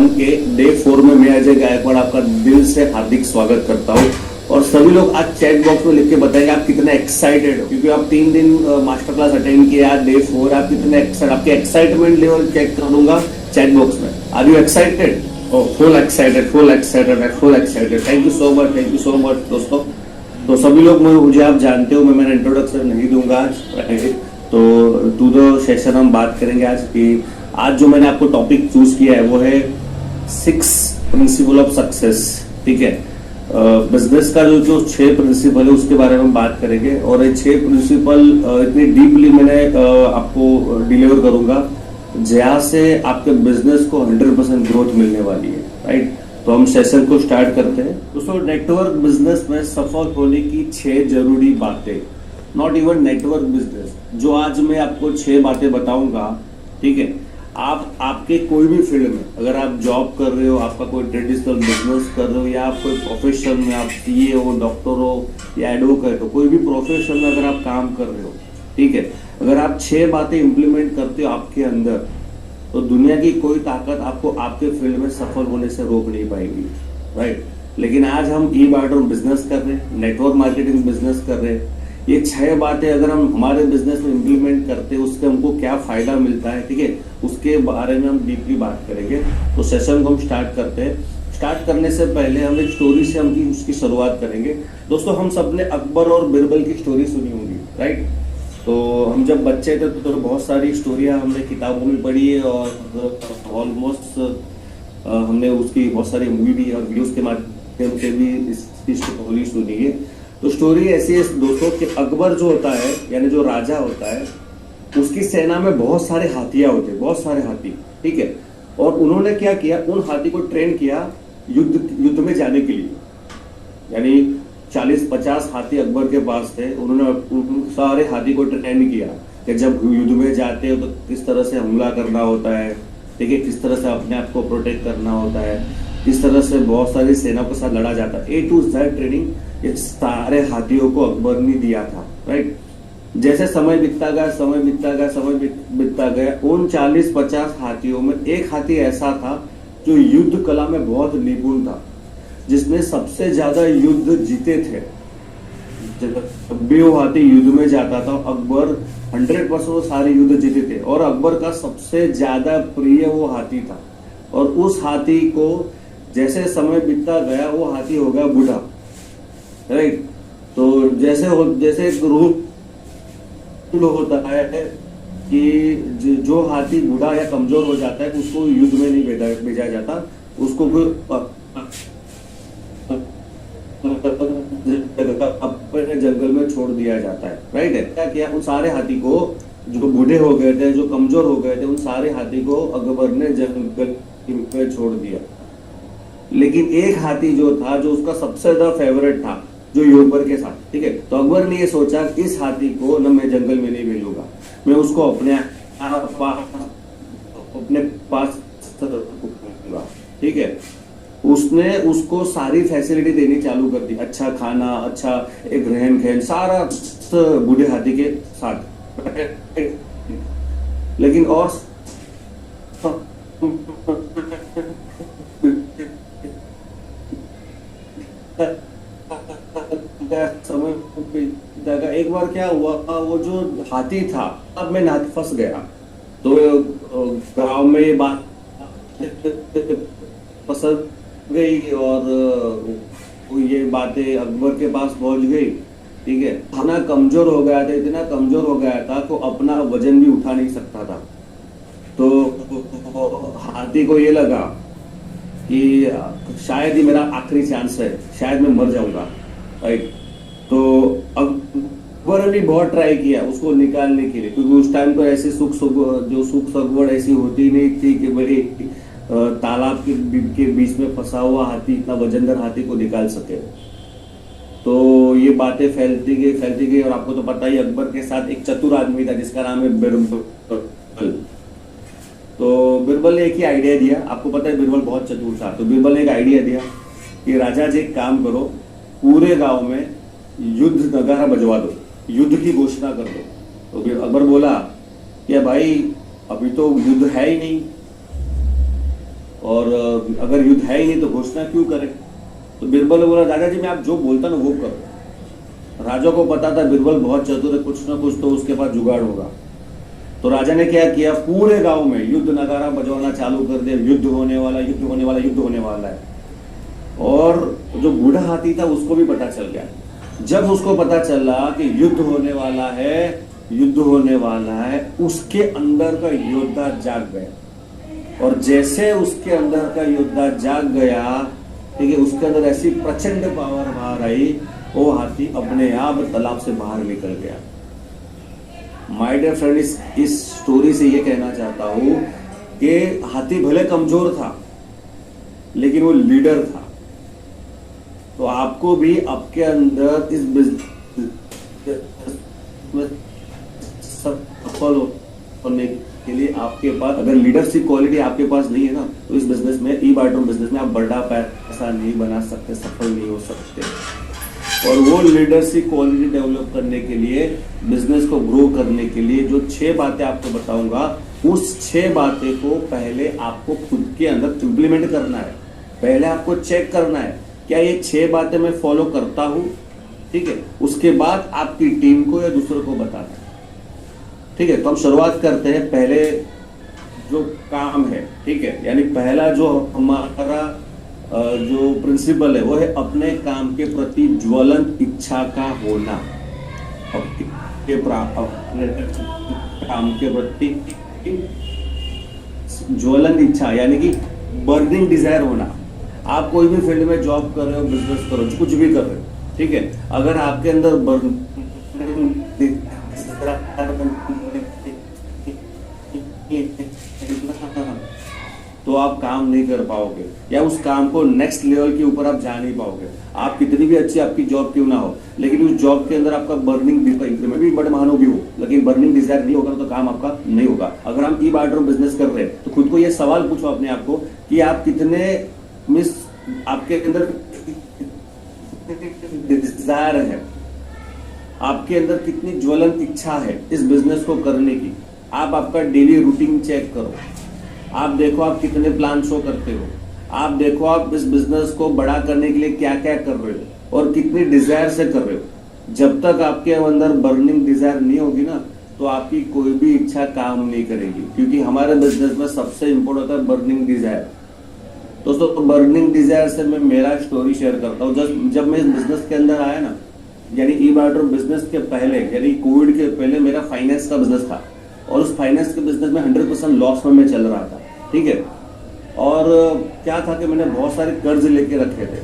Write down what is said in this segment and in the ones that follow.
One के day 4 में मैं अजय गायकवाड़ आपका दिल से हार्दिक स्वागत करता हूँ। और सभी लोग आज चैट बॉक्स में लिख के बताएंगे आप कितने एक्साइटेड हो, क्योंकि आप 3 दिन मास्टर क्लास अटेंड किए, आज डे 4 आप कितने एक्साइटेड, आपके एक्साइटमेंट लेवल चेक करूंगा चैट बॉक्स में। Are you excited? Full excited, full excited, full excited. Thank you so much, thank you so much दोस्तों। तो सभी लोग मुझे आप जानते हो, मैं मेरा इंट्रोडक्शन नहीं दूंगा आज। तो टू द सेशन हम बात करेंगे आज कि आज जो मैंने आपको टॉपिक चूज किया है वो है 6 प्रिंसिपल ऑफ सक्सेस। ठीक है, बिजनेस का जो 6 प्रिंसिपल है उसके बारे में हम बात करेंगे। और ये 6 प्रिंसिपल इतनी डीपली मैंने आपको डिलीवर करूंगा जहां से आपके बिजनेस को 100% ग्रोथ मिलने वाली है। राइट, तो हम सेशन को स्टार्ट करते हैं दोस्तों। नेटवर्क बिजनेस में सफल होने की 6 जरूरी बातें, नॉट इवन नेटवर्क बिजनेस, जो आज मैं आपको 6 बातें बताऊंगा। ठीक है, आप आपके कोई भी फील्ड में, अगर आप जॉब कर रहे हो, आपका कोई ट्रेडिशनल बिजनेस कर रहे हो, या आप कोई प्रोफेशन में, आप सीए हो, डॉक्टर हो या एडवोकेट हो, कोई भी प्रोफेशन में अगर आप काम कर रहे हो, ठीक है, अगर आप 6 बातें इंप्लीमेंट करते हो आपके अंदर, तो दुनिया की कोई ताकत आपको आपके फील्ड में सफल होने से रोक नहीं पाएगी। राइट, लेकिन आज हम ई बार्टर बिजनेस कर रहे हैं, नेटवर्क मार्केटिंग बिजनेस कर रहे हैं। ये 6 बातें अगर हम हमारे बिजनेस में इंप्लीमेंट करते हैं, उससे हमको क्या फायदा मिलता है, ठीक है, उसके बारे में हम डीपली बात करेंगे। तो सेशन को हम स्टार्ट करते हैं। स्टार्ट करने से पहले हम एक स्टोरी से हम उसकी शुरुआत करेंगे। दोस्तों, हम सबने अकबर और बिरबल की स्टोरी सुनी होगी। राइट, तो हम जब बच्चे थे तो बहुत सारी स्टोरियां हमने किताबों में पढ़ी है और ऑलमोस्ट हमने उसकी बहुत सारी मूवी भी और वीडियोस के माध्यम से भी इसकी स्टोरी सुनी है। तो स्टोरी ऐसी है दोस्तों कि अकबर जो होता है, यानी जो राजा होता है, उसकी सेना में बहुत सारे हाथियां होते हैं, बहुत सारे हाथी। ठीक है, और उन्होंने क्या किया, उन हाथी को ट्रेन किया युद्ध में जाने के लिए। यानी 40-50 हाथी अकबर के पास थे। उन्होंने सारे हाथी को ट्रेन किया कि जब युद्ध में जाते हो तो किस तरह से हमला करना होता है, ठीक है, किस तरह से अपने आप को प्रोटेक्ट करना होता है, किस तरह से बहुत सारी सेना के साथ लड़ा जाता है। A to Z ट्रेनिंग ये सारे हाथियों को अकबर ने दिया था। राइट, जैसे समय बीतता गया, समय बीतता गया, समय बीतता गया, उन 40-50 हाथियों में एक हाथी ऐसा था जो युद्ध कला में बहुत निपुण था, जिसने सबसे ज्यादा युद्ध जीते थे। जब भी वो हाथी युद्ध में जाता था, अकबर 100% वो सारे युद्ध जीते थे, और अकबर का सबसे ज्यादा प्रिय वो हाथी था। और उस हाथी को जैसे समय बीतता गया, वो हाथी हो गया बूढ़ा। राइट, तो जैसे एक रूल होता है कि जो हाथी बूढ़ा या कमजोर हो जाता है उसको युद्ध में नहीं भेजा जाता, उसको अपने जंगल में छोड़ दिया जाता है। राइट है, क्या किया, उन सारे हाथी को, जो बूढ़े हो गए थे, जो कमजोर हो गए थे, उन सारे हाथी को अकबर ने जंगल में छोड़ दिया। लेकिन एक हाथी जो था, जो उसका सबसे ज्यादा फेवरेट था, जो अकबर के साथ, ठीक है, तो अकबर ने ये सोचा इस हाथी को न मैं जंगल में नहीं भेजूंगा, मैं उसको अपने पास रखूंगा। ठीक है, उसने उसको सारी फैसिलिटी देनी चालू कर दी, अच्छा खाना, अच्छा एक रहन सहन, सारा बूढ़े हाथी के साथ। लेकिन और समय एक बार क्या हुआ, वो जो हाथी था अब में नाथ फंस गया। तो गांव में ये बात पसंद गई और ये बातें अकबर के पास पहुंच गई। ठीक है, इतना कमजोर हो गया था, इतना कमजोर हो गया था तो अपना वजन भी उठा नहीं सकता था। तो हाथी को ये लगा कि शायद ही मेरा आखिरी चांस है, शायद मैं मर जाऊंगा। राइट, तो अकबर ने बहुत ट्राई किया उसको निकालने के लिए, क्योंकि उस टाइम तो ऐसी सुख सगवड़ ऐसी होती नहीं थी कि भाई तालाब के बीच में फंसा हुआ हाथी, इतना वजनदार हाथी को निकाल सके। तो ये बातें फैलती गई और आपको तो पता ही, अकबर के साथ एक चतुर आदमी था जिसका नाम है बिरबल। तो बिरबल ने एक ही आइडिया दिया, आपको पता है बिरबल बहुत चतुर था, तो बिरबल ने एक आइडिया दिया कि राजा जी एक काम करो, पूरे गांव में युद्ध नगारा बजवा दो, युद्ध की घोषणा कर दो। तो फिर अकबर बोला कि भाई अभी तो युद्ध है ही नहीं, और अगर युद्ध है ही नहीं तो घोषणा क्यों करें। तो बीरबल ने बोला दादाजी मैं आप जो बोलता ना वो करो। राजा को पता था बीरबल बहुत चतुर है, कुछ ना कुछ तो उसके पास जुगाड़ होगा। तो राजा ने क्या किया, पूरे गांव में युद्ध नगारा बजवाना चालू कर दिया, युद्ध होने वाला, युद्ध होने वाला, युद्ध होने वाला है। और जो बूढ़ा हाथी था उसको भी पता चल गया। जब उसको पता चला कि युद्ध होने वाला है, युद्ध होने वाला है, उसके अंदर का योद्धा जाग गया। और जैसे उसके अंदर का योद्धा जाग गया, ठीक है, उसके अंदर ऐसी प्रचंड पावर बाहर आई, वो हाथी अपने आप तालाब से बाहर निकल गया। माय डियर फ्रेंड, इस स्टोरी से ये कहना चाहता हूं कि हाथी भले कमजोर था लेकिन वो लीडर था। तो आपको भी आपके अंदर इस बिजनेस में सफल होने के लिए आपके पास अगर लीडरशिप क्वालिटी आपके पास नहीं है ना, तो इस बिजनेस में, ई बार्टरूम बिजनेस में आप बड़ा पैसा नहीं बना सकते, सफल नहीं हो सकते। और वो लीडरशिप क्वालिटी डेवलप करने के लिए, बिजनेस को ग्रो करने के लिए जो 6 बातें आपको बताऊंगा, उस 6 बातें को पहले आपको खुद के अंदर इंप्लीमेंट करना है। पहले आपको चेक करना है क्या ये 6 बातें मैं फॉलो करता हूं, ठीक है। उसके बाद आपकी टीम को या दूसरों को बताना है, ठीक है। तो हम शुरुआत करते हैं। पहले जो काम है, ठीक है, यानी पहला जो हमारा जो प्रिंसिपल है वो है अपने काम के प्रति ज्वलंत इच्छा का होना। अपने काम के प्रति ज्वलंत इच्छा यानी कि बर्निंग डिजायर होना। आप कोई भी फील्ड में जॉब कर रहे हो, बिजनेस कर रहे हो, कुछ भी कर रहे हो, ठीक है, अगर आपके अंदर तो आप काम नहीं कर पाओगे या उस काम को नेक्स्ट लेवल के ऊपर आप जा नहीं पाओगे। आप कितनी भी अच्छी आपकी जॉब क्यों ना हो, लेकिन उस जॉब के अंदर आपका बर्निंग इंक्रीमेंट भी बड़े महानो भी हो, लेकिन बर्निंग डिजायर नहीं होगा तो काम आपका नहीं होगा। अगर हम ई बार्टरूम बिजनेस कर रहे हैं तो खुद को ये सवाल पूछो अपने आप को कि आप कितने आपके अंदर डिजायर है, आपके अंदर कितनी ज्वलंत इच्छा है इस बिजनेस को करने की। आप आपका डेली रूटीन चेक करो, आप देखो आप कितने प्लान शो करते हो, आप देखो आप इस बिजनेस को बड़ा करने के लिए क्या क्या कर रहे हो और कितनी डिजायर से कर रहे हो। जब तक आपके अंदर बर्निंग डिजायर नहीं होगी ना, तो आपकी कोई भी इच्छा काम नहीं करेगी, क्योंकि हमारे बिजनेस में सबसे इंपॉर्टेंट होता है बर्निंग डिजायर। दोस्तों, तो बर्निंग डिजायर से मैं मेरा स्टोरी शेयर करता हूँ। जब मैं इस बिजनेस के अंदर आया ना, यानी ई बार्टरूम बिजनेस के पहले, यानी कोविड के पहले मेरा फाइनेंस का बिजनेस था और उस फाइनेंस के बिजनेस में 100% लॉस में मैं चल रहा था, ठीक है। और क्या था कि मैंने बहुत सारे कर्ज लेके रखे थे।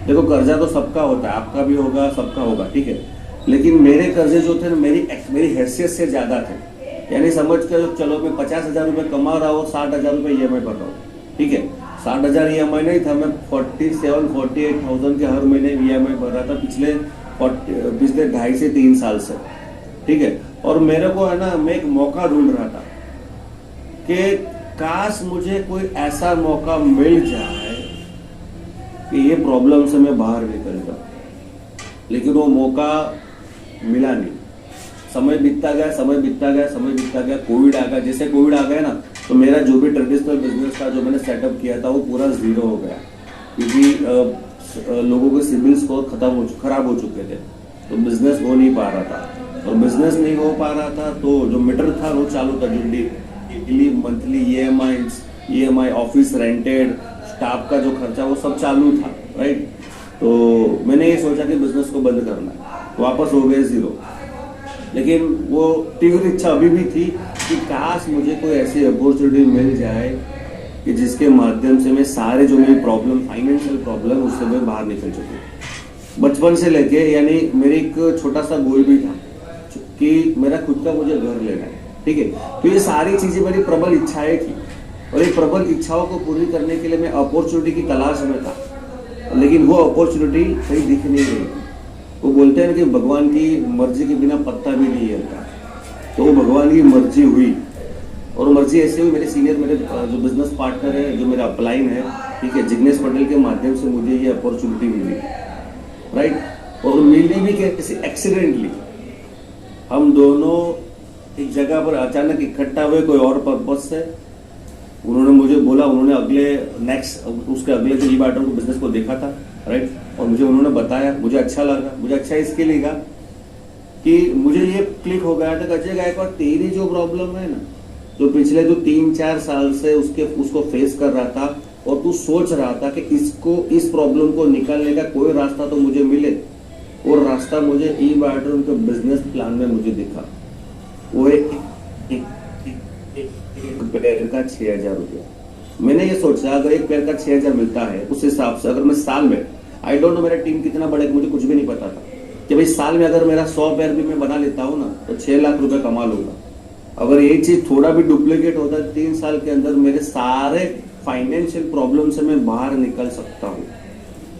देखो, कर्जा तो सबका होता है, आपका भी होगा, सबका होगा, ठीक है, लेकिन मेरे कर्जे जो थे ना मेरी हैसियत से ज्यादा थे। यानी समझ कर चलो, मैं 50,000 रुपये कमा रहा हूँ, 60,000 रुपये EMI भर रहा हूँ, ठीक है। 60,000 EMI नहीं था, मैं 48,000 के हर महीने EMI भर रहा था पिछले 2.5 से 3 साल से, ठीक है। और मेरे को है ना, मैं एक मौका ढूंढ रहा था कि काश मुझे कोई ऐसा मौका मिल जाए कि ये प्रॉब्लम से मैं बाहर निकल जाऊं, लेकिन वो मौका मिला नहीं। समय बीतता गया, समय बीतता गया, समय बीतता गया, कोविड आ गया। जैसे कोविड आ गया ना, तो मेरा जो भी ट्रेडिशनल बिजनेस था, जो मैंने सेटअप किया था, वो पूरा जीरो हो गया, क्योंकि लोगों के सिबिल स्कोर खराब हो चुके थे, तो बिजनेस हो नहीं पा रहा था। और बिजनेस नहीं हो पा रहा था तो जो मीटर था वो चालू था, जो daily monthly EMI, office rented, staff का जो खर्चा, वो सब चालू था, राइट। तो मैंने ये सोचा कि बिजनेस को बंद करना है, वापस हो गए जीरो। लेकिन वो तीव्र इच्छा अभी भी थी कि काश मुझे कोई ऐसी अपॉर्चुनिटी मिल जाए कि जिसके माध्यम से मैं सारे जो मेरी प्रॉब्लम, फाइनेंशियल प्रॉब्लम, उससे मैं बाहर निकल सकूं। बचपन से लेके, यानी मेरे एक छोटा सा गोल भी था कि मेरा खुद का मुझे घर लेना है, ठीक है। तो ये सारी चीजें मेरी प्रबल इच्छाएं थी, और ये प्रबल इच्छाओं को पूरी करने के लिए मैं अपॉर्चुनिटी की तलाश में था, लेकिन वो अपॉर्चुनिटी कहीं दिख नहीं रही। वो बोलते हैं कि भगवान की मर्जी के बिना पत्ता भी नहीं हिलता, तो वो भगवान की मर्जी हुई, और मर्जी ऐसे हुई, मेरे सीनियर, मेरे जो बिजनेस पार्टनर है, जो मेरा अपलाइन है, ठीक है, जिग्नेश पटेल के माध्यम से मुझे ये अपॉर्चुनिटी मिली, राइट। और मिली भी कैसे, एक्सीडेंटली। हम दोनों एक जगह पर अचानक इकट्ठा हुए कोई और पर्पज से, उन्होंने मुझे बोला, उन्होंने अगले नेक्स्ट उसके अगले जो ई बैटर को बिजनेस को देखा था, राइट, और मुझे उन्होंने बताया, मुझे अच्छा लगा। मुझे अच्छा इसके लिए लगा कि मुझे ये क्लिक हो गया था कि अजय गायकवाड़ तेरी जो प्रॉब्लम है ना, जो पिछले जो 3-4 साल से उसको फेस कर रहा था और तू सोच रहा था कि इस प्रॉब्लम को निकालने का कोई रास्ता तो मुझे मिले, और रास्ता मुझे ई बैटर उनके बिजनेस प्लान में मुझे दिखा। वो एक पैर का 6,000 रुपया। मैंने ये सोचा अगर एक पैर का 6,000 मिलता है, उस हिसाब से अगर मैं साल में, आई डोंट नो मेरा टीम कितना बढ़ेगा, मुझे कुछ भी नहीं पता था कि भाई साल में अगर मेरा 100 पैर भी मैं बना लेता हूँ ना तो 6 लाख रुपए कमा लूंगा। अगर ये चीज थोड़ा भी डुप्लीकेट होता है 3 साल के अंदर मेरे सारे फाइनेंशियल प्रॉब्लम से मैं बाहर निकल सकता हूँ।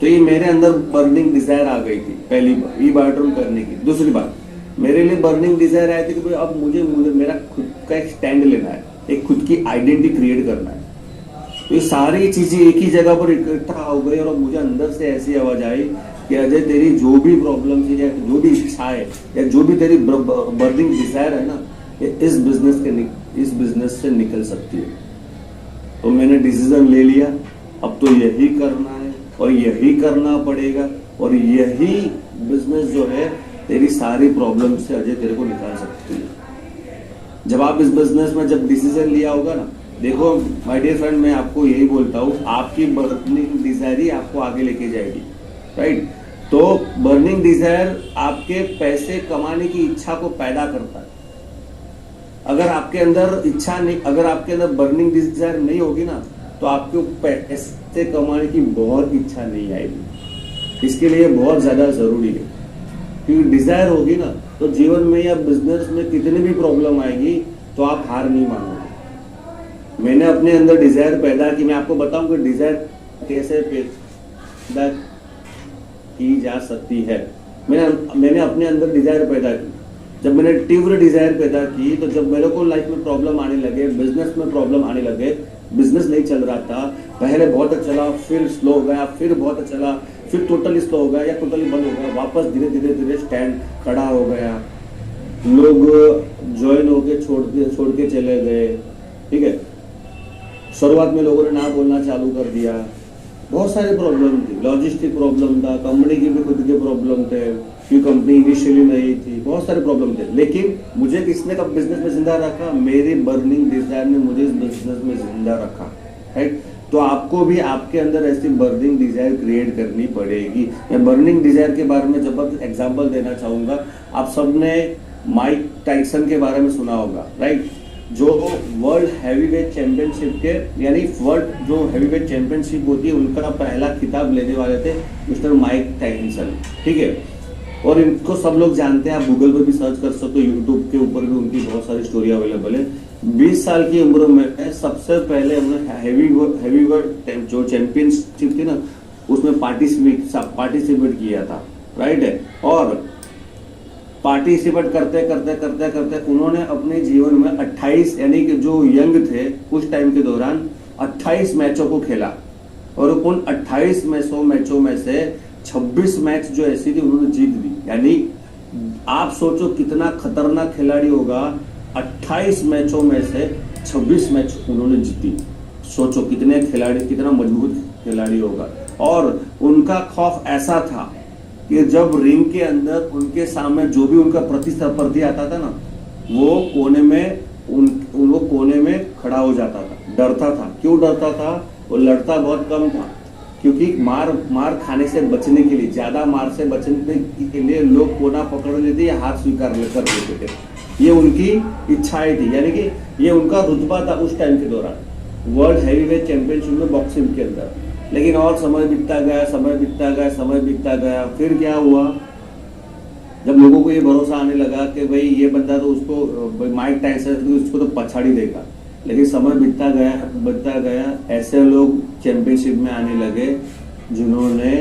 तो ये मेरे अंदर बर्निंग डिजायर आ गई थी पहली बार ई बायोड्रोम करने की। दूसरी बात, मेरे लिए बर्निंग डिजायर आई थी कि भाई अब मुझे मेरा खुद का एक स्टैंड लेना है, एक खुद की आइडेंटिटी क्रिएट करना है। तो ये सारी चीजें एक ही जगह पर इकट्ठा हो गई और मुझे अंदर से ऐसी आवाज आई कि अजय तेरी जो भी प्रॉब्लम थी या जो भी इच्छा है या जो भी तेरी बर्निंग डिजायर है ना, ये इस बिजनेस से निकल सकती है। तो मैंने डिसीजन ले लिया, अब तो यही करना है और यही करना पड़ेगा, और यही बिजनेस जो है तेरी सारी प्रॉब्लम से अजय तेरे को निकाल सकती है। जब आप इस बिजनेस में जब डिसीजन लिया होगा ना, देखो माय डियर फ्रेंड, मैं आपको यही बोलता हूँ, आपकी बर्निंग डिजायर ही आपको आगे लेके जाएगी, राइट। तो बर्निंग डिजायर आपके पैसे कमाने की इच्छा को पैदा करता है। अगर आपके अंदर इच्छा नहीं, अगर आपके अंदर बर्निंग डिजायर नहीं होगी ना, तो आपको पैसे कमाने की बहुत इच्छा नहीं आएगी। इसके लिए बहुत ज्यादा जरूरी है, क्योंकि डिजायर होगी ना तो जीवन में या बिजनेस में कितनी भी प्रॉब्लम आएगी तो आप हार नहीं मानोगे। मैंने अपने अंदर डिजायर पैदा की। मैं आपको बताऊं कि डिजायर कैसे पैदा की जा सकती है। मैंने अपने अंदर डिजायर पैदा की। जब मैंने तीव्र डिजायर पैदा की तो जब मेरे को लाइफ में प्रॉब्लम आने लगे, बिजनेस में प्रॉब्लम आने लगे, बिजनेस नहीं चल रहा था, पहले बहुत अच्छा चला, फिर स्लो हो गया, फिर बहुत अच्छा चला, फिर टोटली स्लो हो गया या टोटली बंद हो गया, वापस धीरे धीरे धीरे स्टैंड खड़ा हो गया, लोग ज्वाइन होके छोड़ के चले गए, ठीक है। शुरुआत में लोगों ने ना बोलना चालू कर दिया, बहुत सारे प्रॉब्लम थी, लॉजिस्टिक प्रॉब्लम था, कंपनी की भी खुद के प्रॉब्लम थे, क्योंकि कंपनी इनिशियली नहीं थी, बहुत सारे प्रॉब्लम थे। लेकिन मुझे किसने कब बिजनेस में जिंदा रखा? मेरी बर्निंग डिजायर ने मुझे इस बिजनेस में जिंदा रखा, राइट। तो आपको भी आपके अंदर ऐसी बर्निंग डिजायर क्रिएट करनी पड़ेगी। मैं बर्निंग डिजायर के बारे में जब एग्जांपल देना चाहूंगा, आप सबने माइक टाइसन के बारे में सुना होगा, राइट, जो वर्ल्ड हैवीवेट चैंपियनशिप के, यानी वर्ल्ड जो हैवीवेट चैंपियनशिप होती है उनका पहला खिताब लेने वाले थे मिस्टर माइक टाइसन, ठीक है। और इनको सब लोग जानते हैं, आप गूगल पर भी सर्च कर सकते हो, यूट्यूब के ऊपर भी उनकी बहुत सारी स्टोरी अवेलेबल है। 20 साल की उम्र में सबसे पहले उन्होंने हैवीवेट जो चैंपियनशिप थी ना उसमें पार्टिसिपेट किया था, राइट है। और पार्टिसिपेट करते करते करते करते उन्होंने अपने जीवन में 28, यानी कि जो यंग थे उस टाइम के दौरान 28 मैचों को खेला, और उन 28 मैचों में से 26 मैच जो ऐसी थी उन्होंने जीत दी। यानी आप सोचो कितना खतरनाक खिलाड़ी होगा, 28 मैचों में से 26 मैच उन्होंने जीती। सोचो कितना मजबूत खिलाड़ी होगा। और उनका खौफ ऐसा था कि जब रिंग के अंदर उनके सामने जो भी उनका प्रतिस्पर्धी आता था ना, वो कोने में खड़ा हो जाता था, डरता था। क्यों डरता था? वो लड़ता बहुत कम था, क्योंकि मार खाने से बचने के लिए, ज्यादा मार से बचने के लिए लोग कोना पकड़ लेते या हाथ स्वीकार कर लेते थे। ये उनकी इच्छाएं थी, यानी कि ये उनका रुतबा था उस टाइम के दौरान वर्ल्ड हैवीवेट चैंपियनशिप में बॉक्सिंग के अंदर। लेकिन और समय बीतता गया, फिर क्या हुआ? जब लोगों को ये भरोसा आने लगा कि भाई ये बंदा तो उसको माइक टाइसन उसको तो पछाड़ी देगा, लेकिन समय बीतता गया, ऐसे लोग चैंपियनशिप में आने लगे जिन्होंने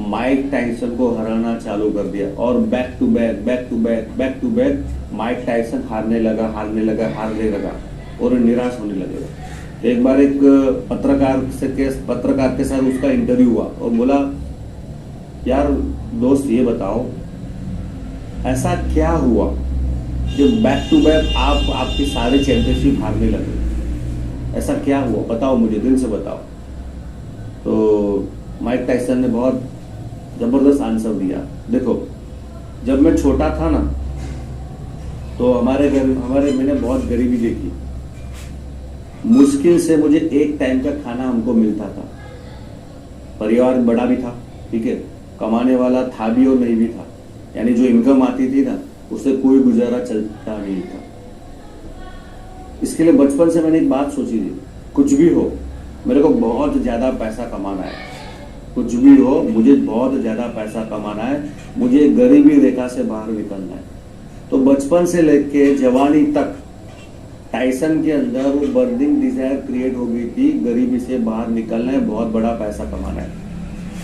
माइक टाइसन को हराना चालू कर दिया, और back to back Mike Tyson हारने लगा और निराश होने लगेगा। एक बार एक पत्रकार के साथ उसका इंटरव्यू हुआ और बोला, यार दोस्त ये बताओ ऐसा क्या हुआ कि बैक टू बैक आपकी सारे चैंपियनशिप हारने लगे? ऐसा क्या हुआ, बताओ मुझे, दिल से बताओ। तो माइक टायसन ने बहुत जबरदस्त आंसर दिया। देखो, जब मैं छोटा था ना, तो मैंने बहुत गरीबी देखी। मुश्किल से मुझे एक टाइम का खाना हमको मिलता था। परिवार बड़ा भी था, ठीक है, कमाने वाला था भी और नहीं भी था, यानी जो इनकम आती थी ना, उससे कोई गुजारा चलता नहीं था। इसके लिए बचपन से मैंने एक बात सोची थी, कुछ भी हो मेरे को बहुत ज्यादा पैसा कमाना है। कुछ भी हो मुझे बहुत ज्यादा पैसा कमाना है, मुझे गरीबी रेखा से बाहर निकलना है। तो बचपन से लेके जवानी तक टायसन के अंदर वो बर्निंग डिजायर क्रिएट हो गई थी, गरीबी से बाहर निकलना है, बहुत बड़ा पैसा कमाना है।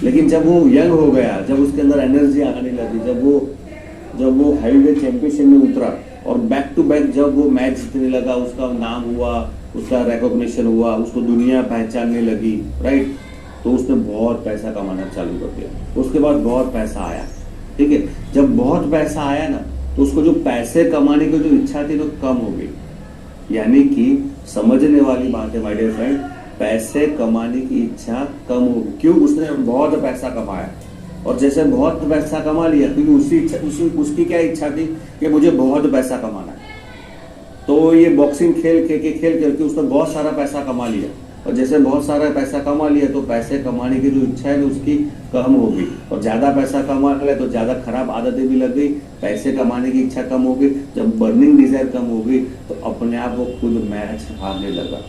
लेकिन जब वो यंग हो गया, जब उसके अंदर एनर्जी आने लगी, जब वो हैवीवेट चैंपियनशिप में उतरा और बैक टू बैक जब वो मैच जीतने लगा, उसका नाम हुआ, उसका रिकॉग्निशन हुआ, उसको दुनिया पहचानने लगी, राइट, तो उसने बहुत पैसा कमाना चालू कर दिया। उसके बाद बहुत पैसा आया, ठीक है। जब बहुत पैसा आया ना, तो उसको जो पैसे कमाने की जो इच्छा थी तो कम हो गई। यानी कि समझने वाली बात है माय डियर फ्रेंड, पैसे कमाने की इच्छा कम हो गई। क्यों? उसने बहुत पैसा कमाया, और जैसे बहुत पैसा कमा लिया, क्योंकि उसकी क्या इच्छा थी कि मुझे बहुत पैसा कमाना है। तो ये बॉक्सिंग खेल के उसने बहुत सारा पैसा कमा लिया, और जैसे बहुत सारा पैसा कमा लिया तो पैसे कमाने की जो इच्छा है उसकी कम हो गई, और ज्यादा पैसा कमा लिया तो ज्यादा खराब आदतें भी लग गई, पैसे कमाने की इच्छा कम हो गई। जब बर्निंग डिजायर कम हो गई तो अपने आप वो खुद मैच हारने लगा,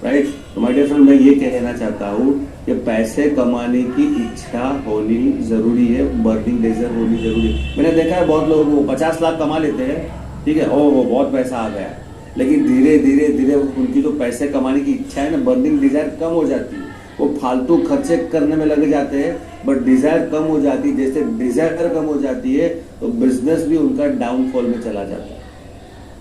राइट। तो माय डियर फ्रेंड, मैं ये कहना चाहता हूँ कि पैसे कमाने की इच्छा होनी जरूरी है, बर्निंग डिजायर होनी जरूरी है। मैंने देखा है बहुत लोग वो 50 लाख कमा लेते हैं, ठीक है, वो बहुत पैसा आ गया, लेकिन धीरे धीरे उनकी जो पैसे कमाने की इच्छा है ना, बर्निंग डिजायर कम हो जाती है। वो फालतू खर्चे करने में लग जाते हैं, बट डिजायर कम हो जाती है। जैसे डिजायर कम हो जाती है तो बिजनेस भी उनका डाउनफॉल में चला जाता है,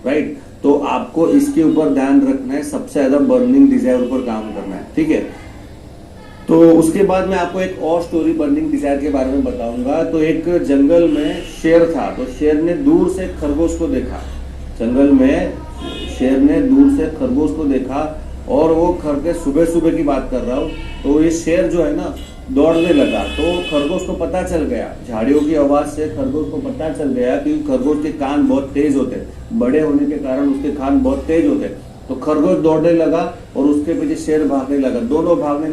राइट। तो आपको इसके ऊपर ध्यान रखना है, सबसे ज्यादा बर्निंग डिजायर पर काम करना है, ठीक है। तो उसके बाद मैं आपको एक और स्टोरी बर्निंग डिजायर के बारे में बताऊंगा। तो एक जंगल में शेर था, तो शेर ने दूर से खरगोश को देखा। जंगल में शेर ने दूर से खरगोश को देखा, और वो खरगोश सुबह सुबह की बात कर रहा हूँ। तो ये शेर जो है ना, दौड़ने लगा। तो खरगोश को पता चल गया, झाड़ियों की आवाज से खरगोश को पता चल गया कि खरगोश के कान बहुत तेज होते, बड़े होने के कारण उसके कान बहुत तेज होते। तो खरगोश दौड़ने लगा और उसके पीछे शेर भागने लगा। दोनों भागने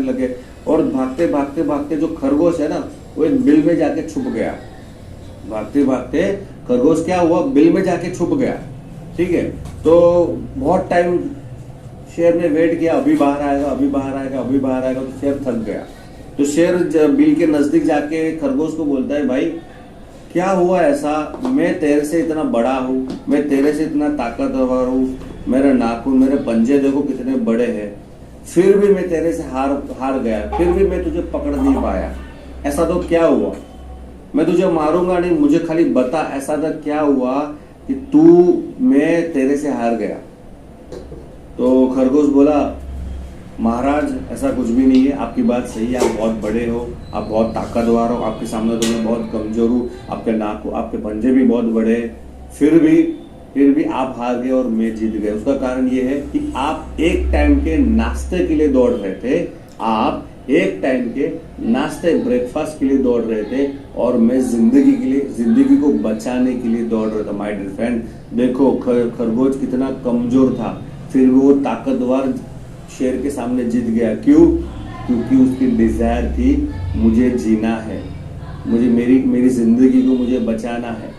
लगे, और भागते भागते भागते जो खरगोश है ना, वो एक बिल में जाके छुप गया। भागते भागते खरगोश क्या हुआ, बिल में जाके छुप गया, ठीक है। तो बहुत टाइम शेर ने वेट किया, अभी बाहर आएगा, तो शेर थक गया। तो शेर बिल के नजदीक जाके खरगोश को बोलता है, भाई क्या हुआ ऐसा, मैं तेरे से इतना बड़ा हूँ, मैं तेरे से इतना ताकतवर हूँ, मेरे नाखून, मेरे पंजे देखो कितने बड़े हैं, फिर भी मैं तेरे से हार गया, फिर भी मैं तुझे पकड़ नहीं पाया, ऐसा तो क्या हुआ? मैं तुझे मारूंगा नहीं, मुझे खाली बता ऐसा था क्या हुआ कि मैं तेरे से हार गया। तो खरगोश बोला, महाराज ऐसा कुछ भी नहीं है, आपकी बात सही है, आप बहुत बड़े हो, आप बहुत ताकतवर हो, आपके सामने तो मैं बहुत कमजोर हूँ, आपके पंजे भी बहुत बड़े, फिर भी आप हार गए और मैं जीत गया। उसका कारण ये है कि आप एक टाइम के नाश्ते के लिए दौड़ रहे थे, आप एक टाइम के नाश्ते ब्रेकफास्ट के लिए दौड़ रहे थे, और मैं जिंदगी को बचाने के लिए दौड़ रहा था। माय डियर फ्रेंड, देखो खरगोश कितना कमजोर था, फिर वो ताकतवर शेर के सामने जीत गया। क्यों? क्योंकि उसकी डिजायर थी, मुझे जीना है, मुझे मेरी जिंदगी को मुझे बचाना है।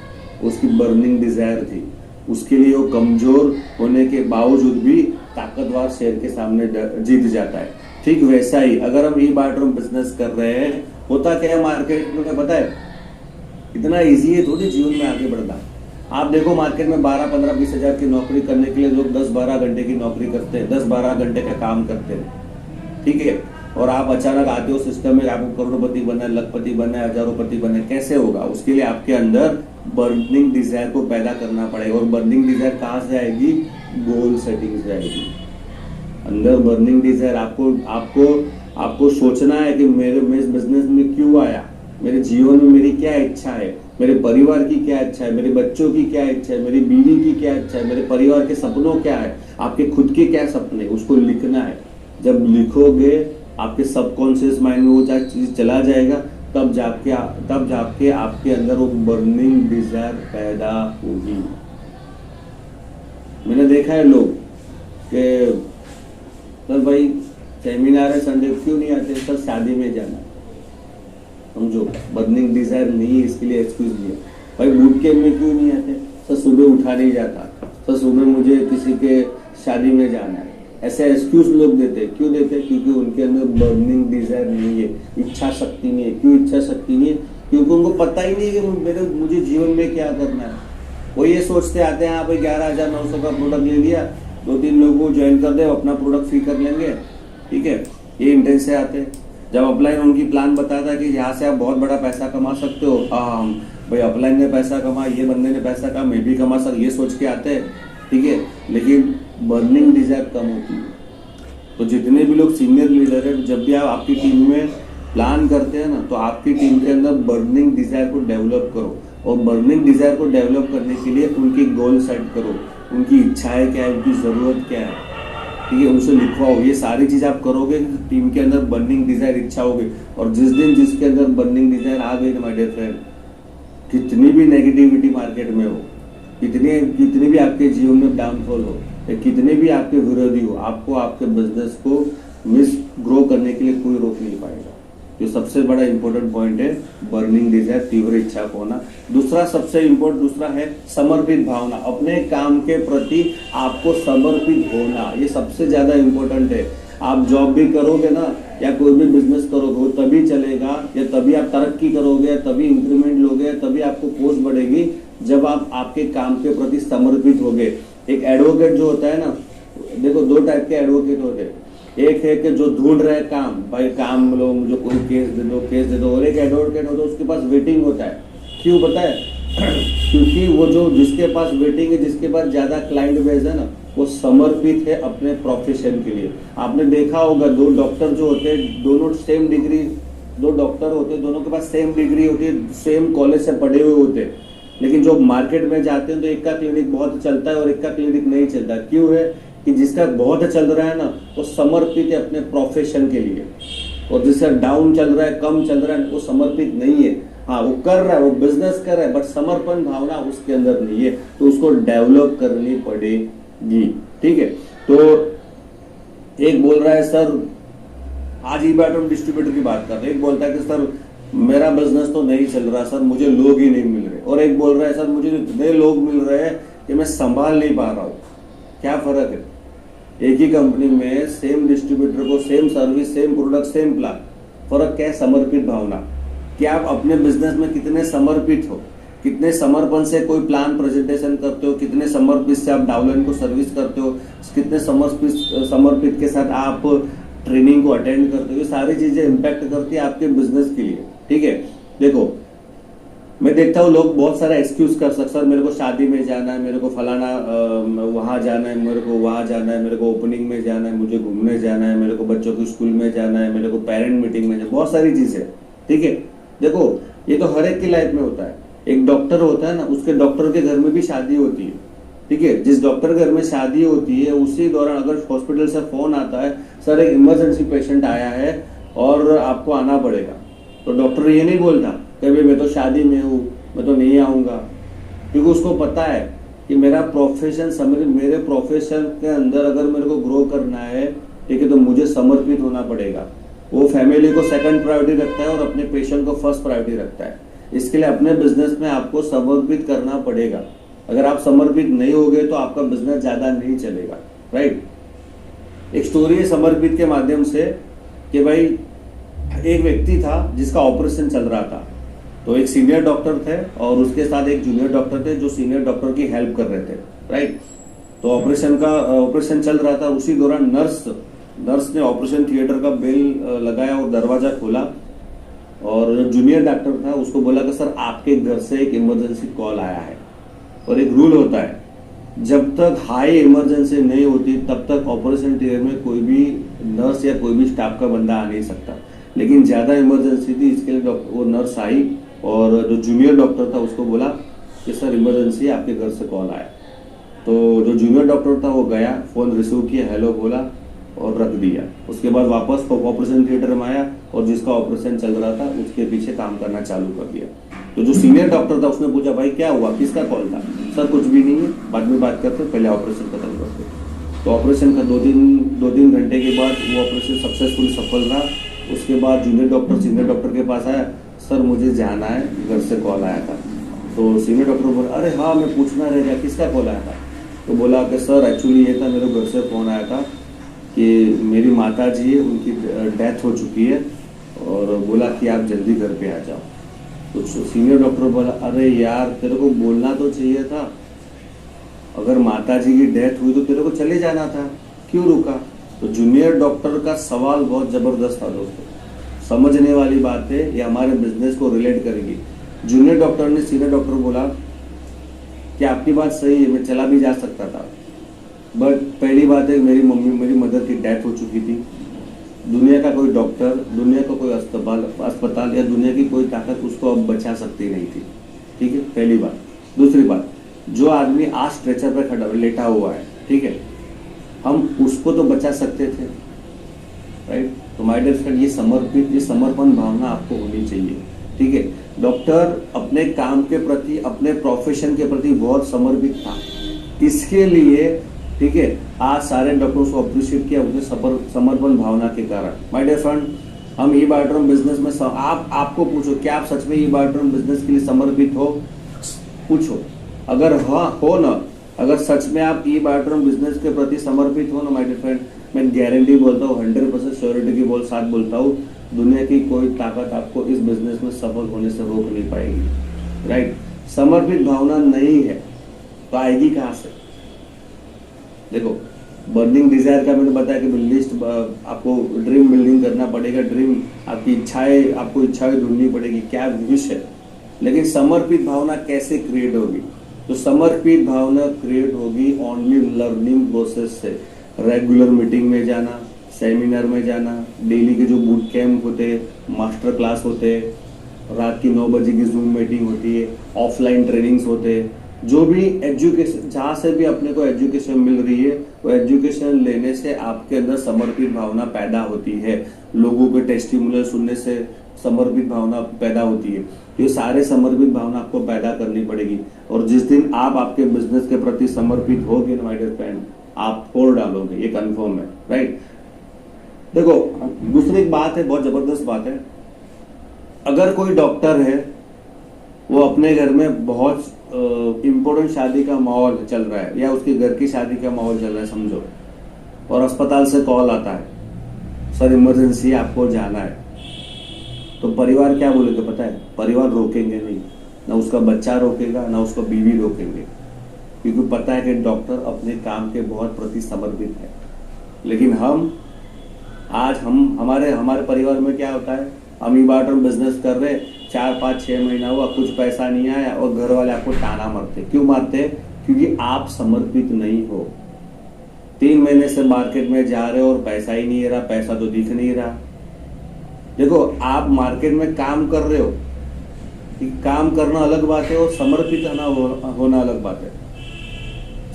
उसकी बर्निंग डिजायर थी, उसके लिए वो कमजोर होने के बावजूद भी ताकतवर शेर के सामने जीत जाता है। ठीक वैसा ही अगर हम ई बार्टरूम बिजनेस कर रहे हैं, होता क्या है मार्केट में पता है, इतना इजी है थोड़ी जीवन में आगे बढ़ना। आप देखो मार्केट में 12, 15, 20 हजार की नौकरी करने के लिए लोग 10-12 घंटे की नौकरी करते हैं, 10-12 घंटे का काम करते हैं, ठीक है। और आप अचानक आते हो सिस्टम में, आपको करोड़पति बनना है, लखपति बनना है, हजारोंपति बनना है, कैसे होगा? उसके लिए आपके अंदर बर्निंग डिजायर को पैदा करना पड़ेगा। और बर्निंग डिजायर कहाँ से आएगी? गोल सेटिंग से आएगी। अंदर बर्निंग डिजायर आपको सोचना है कि मैं इस बिजनेस में क्यों आया, मेरे जीवन में मेरी क्या इच्छा है, मेरे परिवार की क्या इच्छा है, मेरे बच्चों की क्या इच्छा है, मेरी बीवी की क्या इच्छा है, मेरे परिवार के सपनों क्या है, आपके खुद के क्या सपने, उसको लिखना है। जब लिखोगे आपके सबकॉन्शियस माइंड में वो चीज चला जाएगा, तब जाके आपके अंदर वो बर्निंग डिजायर पैदा होगी। मैंने देखा है लोग कि सर भाई सेमिनार है संडे क्यों नहीं आते, सर शादी में जाना। समझो, बर्निंग डिजायर नहीं है, इसके लिए एक्सक्यूज दिया। भाई बूट कैंप में क्यों नहीं आते, सर सुबह उठा नहीं जाता, सर सुबह मुझे किसी के शादी में जाना है। ऐसे एक्सक्यूज लोग देते हैं। क्यों देते हैं? क्योंकि उनके अंदर बर्निंग डिजायर नहीं है, इच्छा शक्ति नहीं है। क्यों इच्छा शक्ति नहीं है? क्योंकि उनको पता ही नहीं है कि मुझे जीवन में क्या करना है। वो ये सोचते आते हैं, हाँ भाई 11,900 का प्रोडक्ट ले लिया, 2-3 लोगों को ज्वाइन कर दे, अपना प्रोडक्ट फ्री कर लेंगे, ठीक है, ये इंटेंस से आते हैं। जब अपलाइन उनकी प्लान बताता है कि यहाँ से आप बहुत बड़ा पैसा कमा सकते हो, भाई अपलाइन ने पैसा कमा, ये बंदे ने पैसा कमा, मैं भी कमा सकता, ये सोच के आते हैं, ठीक है, लेकिन बर्निंग डिजायर कम होती है। तो जितने भी लोग सीनियर लीडर है, जब भी आप आपकी टीम में प्लान करते हैं ना, तो आपकी टीम के अंदर बर्निंग डिजायर को डेवलप करो। और बर्निंग डिजायर को डेवलप करने के लिए उनकी गोल सेट करो, उनकी इच्छाएं क्या है, उनकी जरूरत क्या है, ठीक है, उनसे लिखवाओ। ये सारी चीज आप करोगे, टीम के अंदर बर्निंग डिजायर इच्छा होगी। और जिस दिन जिसके अंदर बर्निंग डिजायर आ गई ना माय डियर फ्रेंड, कितनी भी नेगेटिविटी मार्केट में हो, कितनी भी आपके जीवन में डाउनफॉल हो, या कितने भी आपके विरोधी हो, आपको आपके बिजनेस को ग्रो करने के लिए कोई रोक नहीं पाएगा। जो सबसे बड़ा इंपॉर्टेंट पॉइंट है बर्निंग डिजायर, तीव्र इच्छा को होना। दूसरा सबसे इंपॉर्टेंट दूसरा है समर्पित भावना। अपने काम के प्रति आपको समर्पित होना, ये सबसे ज्यादा इंपॉर्टेंट है। आप जॉब भी करोगे ना, या कोई भी बिजनेस करोगे, वो तभी चलेगा, या तभी आप तरक्की करोगे, तभी इंक्रीमेंट लोगे, तभी आपको पोस्ट बढ़ेगी, जब आप आपके काम के प्रति समर्पित होगे। एक एडवोकेट जो होता है ना, देखो 2 टाइप के एडवोकेट होते हैं। एक है कि जो ढूंढ रहे काम, भाई काम लो, मुझे कोई केस दे दो। और एक एडवोकेट होता है, उसके पास वेटिंग होता है। क्यों पता है? क्योंकि वो जो जिसके पास वेटिंग है, जिसके पास ज्यादा क्लाइंट बेस है ना, वो समर्पित है अपने प्रोफेशन के लिए। आपने देखा होगा 2 डॉक्टर जो होते हैं, दोनों सेम डिग्री, 2 डॉक्टर होते हैं, दोनों के पास सेम डिग्री होती है, सेम कॉलेज से पढ़े हुए होते हैं, लेकिन जो मार्केट में जाते हैं तो एक का क्लिनिक बहुत चलता है और एक का क्लिनिक नहीं चलता। क्यों है? कि जिसका बहुत चल रहा है ना, वो समर्पित है अपने प्रोफेशन के लिए, और जिसका डाउन चल रहा है, कम चल रहा है, वो समर्पित नहीं है। हाँ, वो कर रहा है, वो बिजनेस कर रहा है, बट समर्पण भावना उसके अंदर नहीं है, तो उसको डेवलप करनी पड़ेगी, ठीक है। तो एक बोल रहा है सर, आज ही बात हम डिस्ट्रीब्यूटर की बात कर रहे हैं, एक बोलता है कि सर मेरा बिजनेस तो नहीं चल रहा सर, मुझे लोग ही नहीं मिल रहे, और एक बोल रहा है सर मुझे इतने लोग मिल रहे हैं कि मैं संभाल नहीं पा रहा हूँ। क्या फर्क है? एक ही कंपनी में सेम डिस्ट्रीब्यूटर को same service, same product, same plan, फर्क क्या है? समर्पित भावना। कि आप अपने बिजनेस में कितने समर्पित हो, कितने समर्पण से कोई प्लान प्रेजेंटेशन करते हो, कितने समर्पित से आप डाउनलाइन को सर्विस करते हो, कितने समर्पित के साथ आप ट्रेनिंग को अटेंड करते हो। ये सारी चीजें इंपैक्ट करती है आपके बिजनेस के लिए, ठीक है। देखो, मैं देखता हूँ लोग बहुत सारा एक्सक्यूज कर सकते, सर मेरे को शादी में जाना है, मेरे को फलाना वहां जाना है, मेरे को वहां जाना है, मेरे को ओपनिंग में जाना है, मुझे घूमने जाना है, मेरे को बच्चों की स्कूल में जाना है, मेरे को पेरेंट मीटिंग में जाना है, बहुत सारी चीजें, ठीक है। देखो, ये तो हर एक की लाइफ में होता है। एक डॉक्टर होता है ना, उसके डॉक्टर के घर में भी शादी होती है, ठीक है। जिस डॉक्टर के घर में शादी होती है, उसी दौरान अगर हॉस्पिटल से फोन आता है, सर एक इमरजेंसी पेशेंट आया है और आपको आना पड़ेगा, तो डॉक्टर ये नहीं बोलता कि भाई मैं तो शादी में हूँ, मैं तो नहीं आऊंगा, क्योंकि उसको पता है कि मेरा प्रोफेशन, मेरे प्रोफेशन के अंदर अगर मेरे को ग्रो करना है, ठीक है, तो मुझे समर्पित होना पड़ेगा। वो फैमिली को सेकंड प्रायोरिटी रखता है और अपने पेशेंट को फर्स्ट प्रायोरिटी रखता है। इसके लिए अपने बिजनेस में आपको समर्पित करना पड़ेगा। अगर आप समर्पित नहीं होगे तो आपका बिजनेस ज्यादा नहीं चलेगा, राइट। एक स्टोरी है समर्पित के माध्यम से कि भाई एक व्यक्ति था जिसका ऑपरेशन चल रहा था, तो एक सीनियर डॉक्टर थे और उसके साथ एक जूनियर डॉक्टर थे जो सीनियर डॉक्टर की हेल्प कर रहे थे, राइट। तो ऑपरेशन चल रहा था, उसी दौरान नर्स ने ऑपरेशन थिएटर का बेल लगाया और दरवाजा खोला, और जो जूनियर डॉक्टर था उसको बोला कि सर आपके घर से एक इमरजेंसी कॉल आया है। और एक रूल होता है, जब तक हाई इमरजेंसी नहीं होती तब तक ऑपरेशन थिएटर में कोई भी नर्स या कोई भी स्टाफ का बंदा आ नहीं सकता। लेकिन ज्यादा इमरजेंसी थी, इसके लिए वो नर्स आई और जो जूनियर डॉक्टर था उसको बोला कि सर इमरजेंसी आपके घर से कॉल आया। तो जो जूनियर डॉक्टर था वो गया, फ़ोन रिसीव किया, हेलो बोला और रख दिया। उसके बाद वापस ऑपरेशन थिएटर में आया और जिसका ऑपरेशन चल रहा था उसके पीछे काम करना चालू कर दिया। तो जो सीनियर डॉक्टर था उसने पूछा भाई क्या हुआ, किसका कॉल था? सर कुछ भी नहीं है, बाद में बात करते, पहले ऑपरेशन खत्म करते। तो ऑपरेशन का दो तीन घंटे के बाद वो ऑपरेशन सक्सेसफुल सफल रहा। उसके बाद जूनियर डॉक्टर सीनियर डॉक्टर के पास आया, सर मुझे जाना है, घर से कॉल आया था। तो सीनियर डॉक्टर बोला अरे हाँ मैं पूछना रह गया, किसका कॉल आया था? तो बोला कि सर एक्चुअली ये था, मेरे घर से फ़ोन आया था कि मेरी माता जी है, उनकी डेथ हो चुकी है और बोला कि आप जल्दी घर पे आ जाओ। तो सीनियर डॉक्टर बोला अरे यार तेरे को बोलना तो चाहिए था, अगर माता जी की डेथ हुई तो तेरे को चले जाना था, क्यों रुका? तो जूनियर डॉक्टर का सवाल बहुत जबरदस्त था दोस्तों, समझने वाली बात है, ये हमारे बिजनेस को रिलेट करेगी। जूनियर डॉक्टर ने सीनियर डॉक्टर बोला कि आपकी बात सही है, मैं चला भी जा सकता था, बट पहली बात है मेरी मदर की डेथ हो चुकी थी। दुनिया का कोई डॉक्टर, दुनिया का कोई अस्पताल या दुनिया की कोई ताकत उसको अब बचा सकती नहीं थी। ठीक है, पहली बात। दूसरी बात, जो आदमी आज स्ट्रेचर पर खड़ा लेटा हुआ है, ठीक है, हम उसको तो बचा सकते थे, राइट? तो माय डियर फ्रेंड, ये समर्पण भावना आपको होनी चाहिए। ठीक है, डॉक्टर अपने काम के प्रति, अपने प्रोफेशन के प्रति बहुत समर्पित था, इसके लिए ठीक है आज सारे डॉक्टर्स को अप्रिशिएट किया उनके समर्पण भावना के कारण। माय डियर फ्रेंड, हम ई बायोड्रोम बिजनेस में आपको पूछो क्या आप सच में ई बायोड्रोम बिजनेस के लिए समर्पित हो? पूछो, अगर हाँ हो ना, अगर सच में आप ई बायोड्रोम बिजनेस के प्रति समर्पित हो ना माय डियर फ्रेंड, मैं गारंटी बोलता हूँ, 100% श्योरिटी के साथ बोलता हूँ, दुनिया की कोई ताकत आपको इस बिजनेस में सफल होने से रोक नहीं पाएगी, राइट? समर्पित भावना नहीं है तो आएगी कहां से? देखो, बर्निंग डिजायर का मैंने बताया कि लिस्ट आपको ड्रीम बिल्डिंग करना पड़ेगा, ड्रीम आपको इच्छाएं ढूंढनी पड़ेगी, क्या विश है, लेकिन समर्पित भावना कैसे क्रिएट होगी? तो समर्पित भावना क्रिएट होगी ओनली लर्निंग प्रोसेस से। रेगुलर मीटिंग में जाना, सेमिनार में जाना, डेली के जो बूट कैंप होते, मास्टर क्लास होते, रात की 9 बजे की जूम मीटिंग होती है, ऑफलाइन ट्रेनिंग्स होते, जो भी एजुकेशन, जहाँ से भी अपने को एजुकेशन मिल रही है, वो एजुकेशन लेने से आपके अंदर समर्पित भावना पैदा होती है। लोगों के टेस्टिमोनियल सुनने से समर्पित भावना पैदा होती है। ये सारे समर्पित भावना आपको पैदा करनी पड़ेगी, और जिस दिन आप आपके बिजनेस के प्रति समर्पित होगे ना माय डियर फ्रेंड, आप फोड़ डालोगे, ये कंफर्म है, राइट? देखो, दूसरी एक बात है, बहुत जबरदस्त बात है, अगर कोई डॉक्टर है, वो अपने घर में बहुत इम्पोर्टेंट शादी का माहौल चल रहा है या उसके घर की शादी का माहौल चल रहा है समझो, और अस्पताल से कॉल आता है, सर इमरजेंसी आपको जाना है, तो परिवार क्या बोलेगा पता है? परिवार रोकेंगे नहीं, ना उसका बच्चा रोकेगा, ना उसका बीवी रोकेंगे, क्योंकि पता है कि डॉक्टर अपने काम के बहुत प्रति समर्पित है। लेकिन हमारे परिवार में क्या होता है, हम ई बायोड्रोम बिजनेस कर रहे, 4, 5, 6 महीना हुआ, कुछ पैसा नहीं आया और घर वाले आपको ताना मारते। क्यों मारते? क्योंकि आप समर्पित नहीं हो। 3 महीने से मार्केट में जा रहे हो और पैसा ही नहीं रहा, पैसा तो दिख नहीं रहा। देखो, आप मार्केट में काम कर रहे हो, काम करना अलग बात है और समर्पित होना अलग बात है,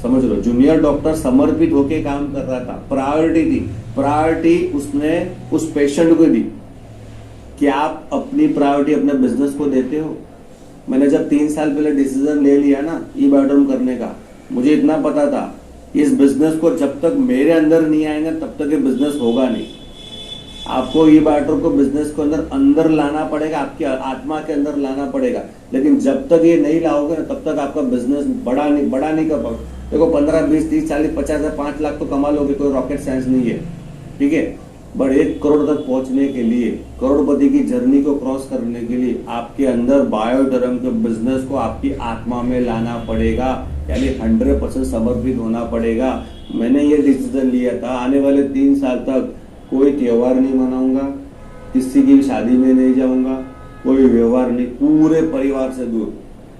समझ लो। जूनियर डॉक्टर समर्पित होके काम कर रहा था, प्रायोरिटी थी, प्रायोरिटी उसने उस पेशेंट को दी। क्या आप अपनी प्रायोरिटी अपने बिजनेस को देते हो? मैंने जब 3 साल पहले डिसीजन ले लिया ना ई बायोड्रोम करने का, मुझे इतना पता था इस बिजनेस को जब तक मेरे अंदर नहीं आएगा तब तक ये बिजनेस होगा नहीं। आपको ई बायोड्रोम को बिजनेस को अंदर लाना पड़ेगा, आपकी आत्मा के अंदर लाना पड़ेगा, लेकिन जब तक ये नहीं लाओगे ना तब तक आपका बिजनेस बड़ा नहीं कर पाओगे। देखो, 15, 20, 30, 40, 50, 5 लाख तो कमा लोगे, कोई रॉकेट साइंस नहीं है, ठीक है, बट 1 करोड़ तक पहुंचने के लिए, करोड़पति की जर्नी को क्रॉस करने के लिए आपके अंदर बायोड्रम के बिजनेस को आपकी आत्मा में लाना पड़ेगा, यानी 100% समर्पित होना पड़ेगा। मैंने ये डिसीजन लिया था, आने वाले 3 साल तक कोई त्योहार नहीं मनाऊंगा, किसी की शादी में नहीं जाऊंगा, कोई व्यवहार नहीं, पूरे परिवार से दूर,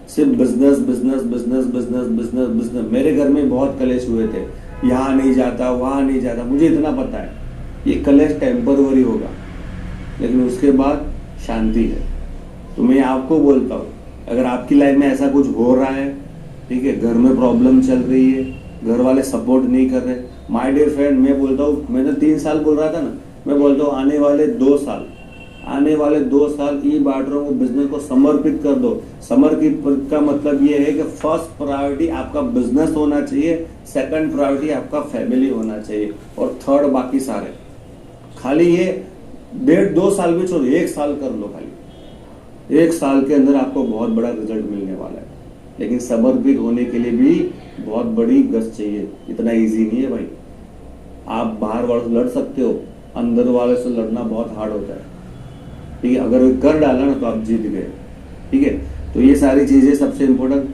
सिर्फ business business business business business business. मेरे घर में बहुत कलेश हुए थे, यहाँ नहीं जाता, वहां नहीं जाता, मुझे इतना पता है ये कलेश टेम्पररी होगा, लेकिन उसके बाद शांति है। तो मैं आपको बोलता हूँ, अगर आपकी लाइफ में ऐसा कुछ हो रहा है, ठीक है, घर में प्रॉब्लम चल रही है, घर वाले सपोर्ट नहीं कर रहे, माय डियर फ्रेंड, मैं बोलता हूँ, मैंने 3 साल बोल रहा था ना, मैं बोलता हूँ आने वाले 2 साल ई बार्टरों को बिजनेस को समर्पित कर दो। समर्पित का मतलब ये है कि फर्स्ट प्रायोरिटी आपका बिजनेस होना चाहिए, सेकंड प्रायोरिटी आपका फैमिली होना चाहिए, और थर्ड बाकी सारे। खाली ये 1.5-2 साल भी छोड़ो, 1 साल कर लो खाली। 1 साल के अंदर आपको बहुत बड़ा रिजल्ट मिलने वाला है, लेकिन समर्पित होने के लिए भी बहुत बड़ी गस चाहिए। इतना इजी नहीं है भाई। आप बाहर वालों से लड़ सकते हो, अंदर वाले से लड़ना बहुत हार्ड होता है, ठीक है। अगर वो कर डाला ना तो आप जीत गए, ठीक है। तो ये सारी चीजें सबसे इंपॉर्टेंट।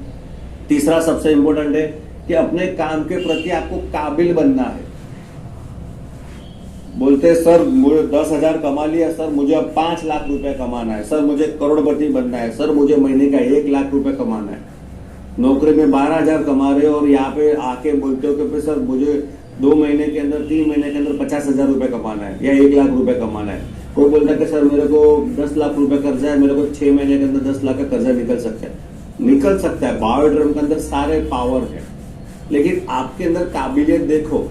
तीसरा सबसे इंपॉर्टेंट है कि अपने काम के प्रति आपको काबिल बनना है। बोलते हैं सर मुझे 10,000 कमा लिया, सर मुझे अब 5 लाख रुपए कमाना है, सर मुझे करोड़पति बनना है, सर मुझे महीने का 1 लाख रुपए कमाना है। नौकरी में 12,000 कमा रहे हो और यहाँ पे आके बोलते हो कि सर मुझे 2 महीने के अंदर 3 महीने के अंदर 50,000 रुपए कमाना है या 1 लाख रुपए कमाना है। कोई बोलता है कि सर मेरे को 10 लाख रुपए कर्जा है, मेरे को 6 महीने के अंदर 10 लाख का कर्जा निकल सकता है। बायोड्रम के अंदर सारे पावर है, लेकिन आपके अंदर काबिलियत देखो।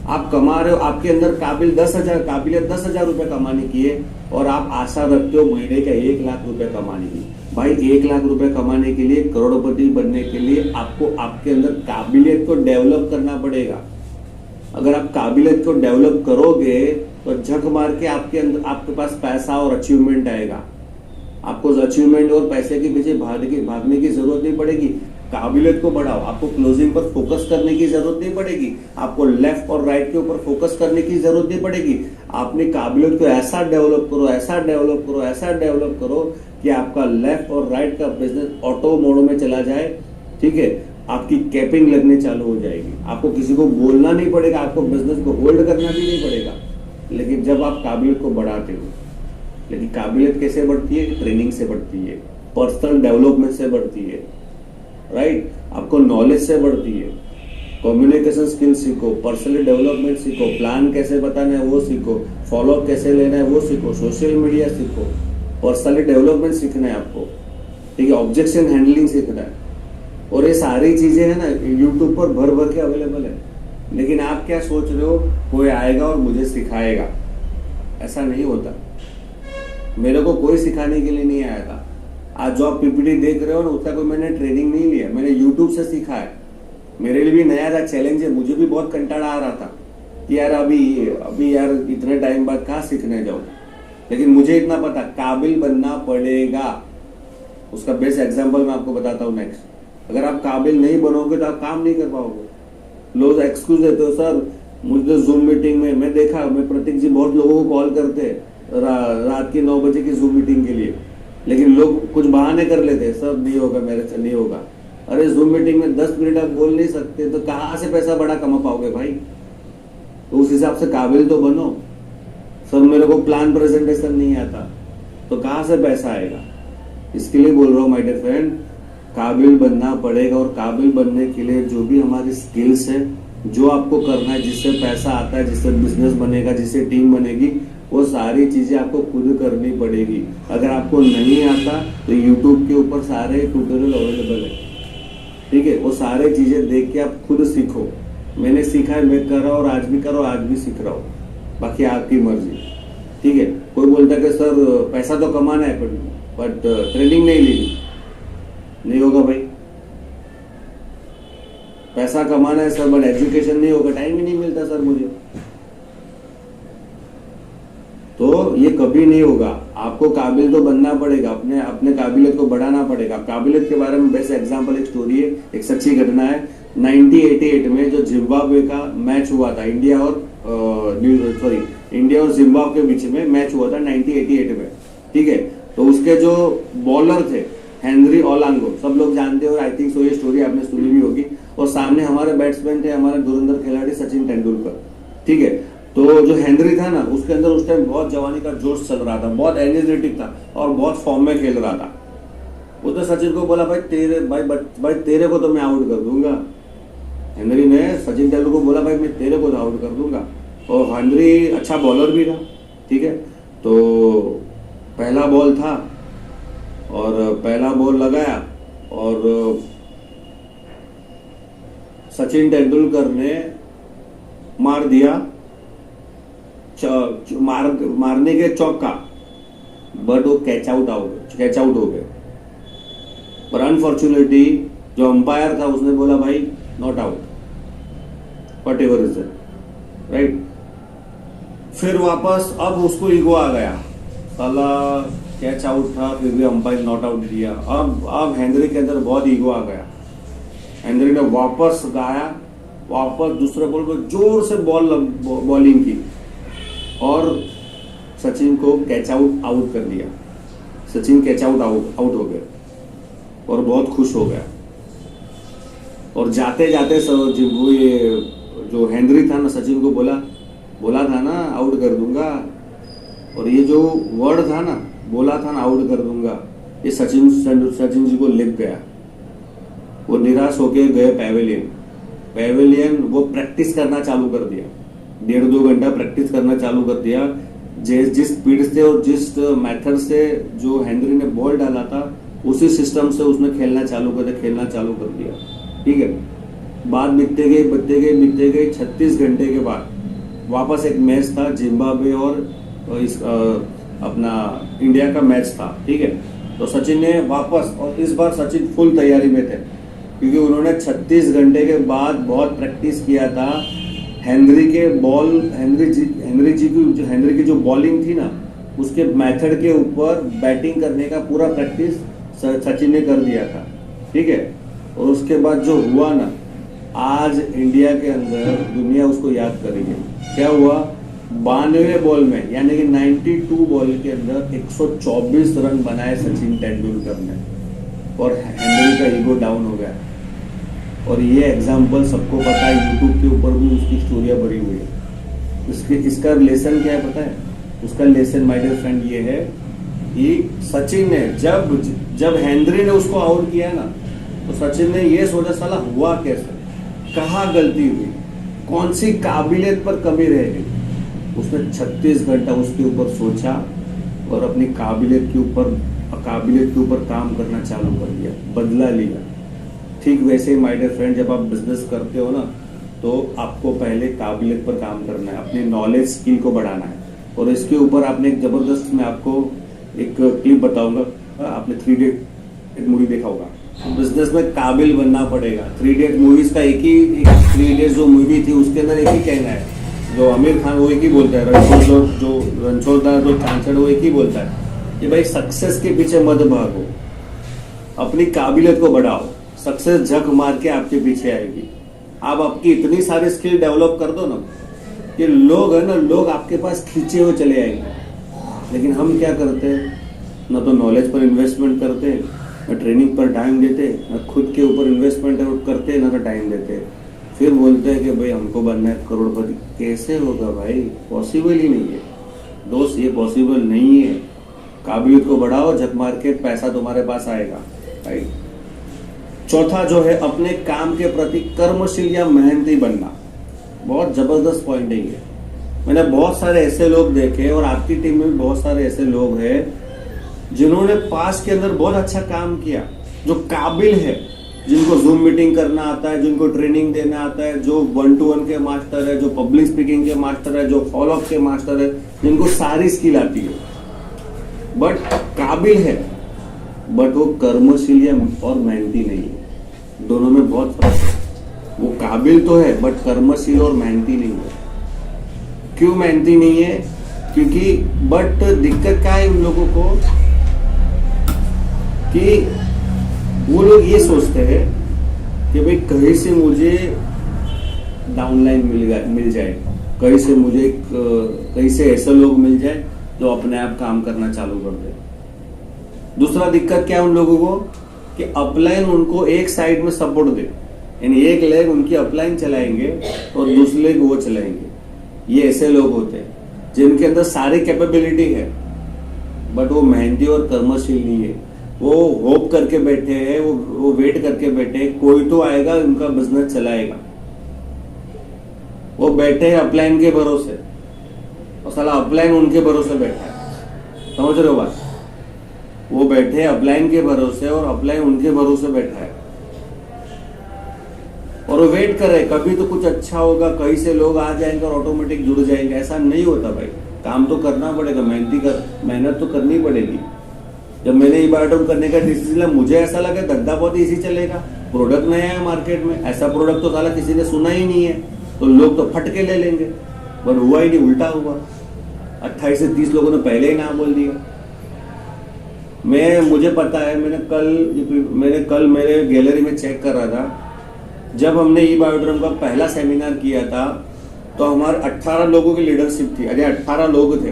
आप कमा रहे हो, आपके अंदर काबिलियत 10,000 रुपए कमाने की है, और आप आशा रखते हो महीने का 1 लाख रुपए कमाने की। भाई 1 लाख रुपए कमाने के लिए, करोड़पति बनने के लिए आपको आपके अंदर काबिलियत को डेवलप करना पड़ेगा। अगर आप काबिलियत को डेवलप करोगे तो झक मार के आपके अंदर आपके पास पैसा और अचीवमेंट आएगा। आपको अचीवमेंट और पैसे के पीछे भागने की जरूरत नहीं पड़ेगी। काबिलियत को बढ़ाओ, आपको क्लोजिंग पर फोकस करने की जरूरत नहीं पड़ेगी, आपको लेफ्ट और राइट के ऊपर फोकस करने की जरूरत नहीं पड़ेगी। अपनी काबिलियत को ऐसा डेवलप करो कि आपका लेफ्ट और राइट का बिजनेस ऑटो मोड में चला जाए, ठीक है। आपकी कैपिंग लगने चालू हो जाएगी, आपको किसी को बोलना नहीं पड़ेगा, आपको बिजनेस को होल्ड करना भी नहीं पड़ेगा। लेकिन जब आप काबिलियत को बढ़ाते हो, लेकिन काबिलियत कैसे बढ़ती है? ट्रेनिंग से बढ़ती है, पर्सनल डेवलपमेंट से बढ़ती है, राइट। आपको नॉलेज से बढ़ती है, कम्युनिकेशन स्किल सीखो, पर्सनल डेवलपमेंट सीखो, प्लान कैसे बताना है वो सीखो, फॉलो अप कैसे लेना है वो सीखो, सोशल मीडिया सीखो, पर्सनल डेवलपमेंट सीखना है आपको, ठीक है। ऑब्जेक्शन हैंडलिंग सीखना है, और ये सारी चीजें है ना यूट्यूब पर भर भर के अवेलेबल है। लेकिन आप क्या सोच रहे हो कोई आएगा और मुझे सिखाएगा? ऐसा नहीं होता। मेरे को कोई सिखाने के लिए नहीं आया था। आज जो आप पीपीटी देख रहे हो ना, उसका कोई मैंने ट्रेनिंग नहीं लिया, मैंने यूट्यूब से सीखा है। मेरे लिए भी नया था, चैलेंज है, मुझे भी बहुत कंटाला आ रहा था कि यार अभी यार इतने टाइम बाद कहाँ सीखने जाऊं। लेकिन मुझे इतना पता, काबिल बनना पड़ेगा। उसका बेस्ट एग्जाम्पल मैं आपको बताता हूँ नेक्स्ट। अगर आप काबिल नहीं बनोगे तो आप काम नहीं कर पाओगे। लोग एक्सक्यूज देते हो, सर मुझे जूम मीटिंग में, मैं देखा, मैं प्रतीक जी बहुत लोगों को कॉल करते हैं रात की 9 बजे की जूम मीटिंग के लिए, लेकिन लोग कुछ बहाने कर लेते हैं, सर नहीं होगा, मेरे से नहीं होगा। अरे जूम मीटिंग में 10 मिनट आप बोल नहीं सकते तो कहाँ से पैसा बड़ा कमा पाओगे भाई? तो उस हिसाब से काबिल तो बनो। सर मेरे को प्लान प्रेजेंटेशन नहीं आता, तो कहाँ से पैसा आएगा? इसके लिए बोल रहा हूँ माय डियर फ्रेंड, काबिल बनना पड़ेगा। और काबिल बनने के लिए जो भी हमारी स्किल्स है, जो आपको करना है, जिससे पैसा आता है, जिससे बिजनेस बनेगा, जिससे टीम बनेगी, वो सारी चीजें आपको खुद करनी पड़ेगी। अगर आपको नहीं आता तो यूट्यूब के ऊपर सारे ट्यूटोरियल अवेलेबल है, ठीक है। वो सारे चीजें देख के आप खुद सीखो। मैंने सीखा है, मैं कर रहा हूँ, और आज भी कर रहा हूँ, आज भी सीख रहा हूँ। बाकी आपकी मर्जी, ठीक है। कोई बोलता है कि सर पैसा तो कमाना है बट ट्रेनिंग नहीं लेनी, नहीं होगा भाई। पैसा कमाना है सर बट एजुकेशन नहीं होगा, टाइम ही नहीं मिलता सर मुझे, तो ये कभी नहीं होगा। आपको काबिल तो बनना पड़ेगा, अपने काबिलियत को बढ़ाना पड़ेगा। काबिलियत के बारे में बेस्ट एग्जांपल एक स्टोरी है, एक सच्ची घटना है। 1988 में जो जिम्बाब्वे का मैच हुआ था, इंडिया और जिम्बाब्वे के बीच में मैच हुआ था 1988 में, ठीक है। तो उसके जो बॉलर थे हेनरी ओलांगो, सब लोग जानते हो, आई थिंक सो ये स्टोरी आपने सुनी भी होगी। और सामने हमारे बैट्समैन थे, हमारे धुरंधर खिलाड़ी सचिन तेंदुलकर, ठीक है। तो जो हेनरी था ना, उसके अंदर उस टाइम बहुत जवानी का जोश चल रहा था, बहुत एनर्जेटिक था और बहुत फॉर्म में खेल रहा था। वो तो सचिन को बोला, भाई तेरे को तो मैं आउट कर दूंगा। हेनरी ने सचिन तेंदुलकर को बोला, भाई मैं तेरे को तो आउट कर दूंगा। और हेनरी अच्छा बॉलर भी था, ठीक है। तो पहला बॉल था और पहला बॉल लगाया और सचिन तेंदुलकर ने मार दिया, मारने के चौका, बट वो कैच आउट हो गए। पर अनफॉर्चुनेटली जो अंपायर था उसने बोला भाई not out, what ever is it, right. फिर वापस अब उसको ईगो आ गया, साला कैच आउट था फिर भी अंपायर नॉट आउट दिया। अब हेनरी के अंदर बहुत ईगो आ गया। हेनरी ने वापस गाया, वापस दूसरे बॉल पर जोर से बॉलिंग की और सचिन को कैच आउट कर दिया। सचिन कैच आउट हो गए और बहुत खुश हो गया। और जाते जाते वो ये जो हेनरी था ना, सचिन को बोला था ना आउट कर दूंगा, और ये जो वर्ड था ना, बोला था ना आउट कर दूंगा, ये सचिन जी को लिख गया। वो निराश होके गए पैवेलियन। वो प्रैक्टिस करना चालू कर दिया, 1.5-2 घंटा प्रैक्टिस करना चालू कर दिया। जिस स्पीड से और जिस मेथड से जो हेनरी ने बॉल डाला था उसी सिस्टम से उसने खेलना चालू कर दिया। ठीक है, बाद बीतते गए 36 घंटे के बाद वापस एक मैच था, जिम्बाब्वे और अपना इंडिया का मैच था। ठीक है, तो सचिन ने वापस, और इस बार सचिन फुल तैयारी में थे क्योंकि उन्होंने 36 घंटे के बाद बहुत प्रैक्टिस किया था। हेनरी की जो बॉलिंग थी ना, उसके मेथड के ऊपर बैटिंग करने का पूरा प्रैक्टिस सचिन ने कर दिया था। ठीक है, और उसके बाद जो हुआ ना, आज इंडिया के अंदर दुनिया उसको याद करेगी। क्या हुआ, 92 बॉल में यानी कि 92 बॉल के अंदर 124 रन बनाए सचिन तेंदुलकर ने, और हेनरी का ईगो डाउन हो गया। और ये एग्जाम्पल सबको पता है, यूट्यूब के ऊपर भी उसकी स्टोरियां भरी हुई है। इसका लेसन क्या है पता है? उसका लेसन माय डियर फ्रेंड ये है कि सचिन ने जब हेनरी ने उसको आउट किया ना, तो सचिन ने ये सोचा साला हुआ कैसे, कहाँ गलती हुई, कौन सी काबिलियत पर कमी रह गई। उसने 36 घंटा उसके ऊपर सोचा और अपनी काबिलियत के ऊपर काम करना चालू कर दिया, बदला लिया। ठीक वैसे ही माय डियर फ्रेंड, जब आप बिजनेस करते हो ना, तो आपको पहले काबिलियत पर काम करना है, अपनी नॉलेज स्किल को बढ़ाना है। और इसके ऊपर आपने एक जबरदस्त, मैं आपको एक क्लिप बताऊंगा। आपने 3 इडियट मूवी देखा होगा। बिजनेस में काबिल बनना पड़ेगा। 3 इडियट मूवीज का एक 3 इडियट जो मूवी थी उसके अंदर एक ही कहना है, जो आमिर खान वो एक ही बोलता है, रणछोड़ जो चांचड़ वो एक ही बोलता है कि भाई सक्सेस के पीछे मत भागो, अपनी काबिलियत को बढ़ाओ, सक्सेस झक मार के आपके पीछे आएगी। आप आपकी इतनी सारी स्किल डेवलप कर दो ना कि लोग आपके पास खींचे हुए चले आएंगे। लेकिन हम क्या करते हैं, ना तो नॉलेज पर इन्वेस्टमेंट करते, ना ट्रेनिंग पर टाइम देते, ना खुद के ऊपर इन्वेस्टमेंट करते, ना तो टाइम देते। फिर बोलते हैं कि भाई हमको बनना है करोड़पति। कैसे होगा भाई, पॉसिबल ही नहीं है दोस्त, ये पॉसिबल नहीं है। काबिलियत को बढ़ाओ, झक मार के पैसा तुम्हारे पास आएगा, राइट। चौथा जो है, अपने काम के प्रति कर्मशील या मेहनती बनना। बहुत जबरदस्त पॉइंट है ये। मैंने बहुत सारे ऐसे लोग देखे, और आपकी टीम में भी बहुत सारे ऐसे लोग हैं जिन्होंने पास के अंदर बहुत अच्छा काम किया, जो काबिल है, जिनको जूम मीटिंग करना आता है, जिनको ट्रेनिंग देना आता है, जो 1-to-1 के मास्टर है, जो पब्लिक स्पीकिंग के मास्टर है, जो फॉलो अप के मास्टर है, जिनको सारी स्किल आती है, बट काबिल है, बट वो कर्मशील और मेहनती नहीं है। दोनों में बहुत फर्क है। वो काबिल तो है बट कर्मशील और मेहनती नहीं है। क्यों मेहनती नहीं है? क्योंकि बट दिक्कत क्या है उन लोगों को कि वो लोग ये सोचते हैं कि भाई कहीं से मुझे डाउनलाइन मिल जाए, कहीं से ऐसे लोग मिल जाए जो अपने आप काम करना चालू कर दे। दूसरा दिक्कत क्या है उन लोगों को कि अपलाइन उनको एक साइड में सपोर्ट दे, यानी एक लेग उनकी अपलाइन चलाएंगे और दूसरी लेग वो चलाएंगे। ये ऐसे लोग होते हैं जिनके अंदर सारी कैपेबिलिटी है बट वो मेहनती और कर्मशील नहीं है। वो होप करके बैठे हैं, वो वेट करके बैठे हैं कोई तो आएगा उनका बिजनेस चलाएगा। वो बैठे हैं अपलाइन के भरोसे और साला अपलाइन उनके भरोसे बैठा है। समझ रहे हो बात? वो बैठे अपलाइन के भरोसे और अपलाइन उनके भरोसे बैठा है और वो वेट कर रहे कभी तो कुछ अच्छा होगा, कहीं से लोग आ जाएंगे और ऑटोमेटिक जुड़ जाएंगे। ऐसा नहीं होता भाई, काम तो करना पड़ेगा, मेहनत तो करनी पड़ेगी। जब मैंने ई बायोटर्म करने का डिसीजन लिया, मुझे ऐसा लगा धंधा बहुत इजी चलेगा, प्रोडक्ट नया है मार्केट में, ऐसा प्रोडक्ट तो साला किसी ने सुना ही नहीं है, तो लोग तो फट के ले लेंगे। पर हुआ ही नहीं, उल्टा हुआ। 28 से 30 लोगों ने पहले ही ना बोल दिया। मुझे पता है, मैंने कल मेरे गैलरी में चेक कर रहा था, जब हमने ई बायोड्रम का पहला सेमिनार किया था तो हमारे 18 लोगों की लीडरशिप थी। अरे 18 लोग थे।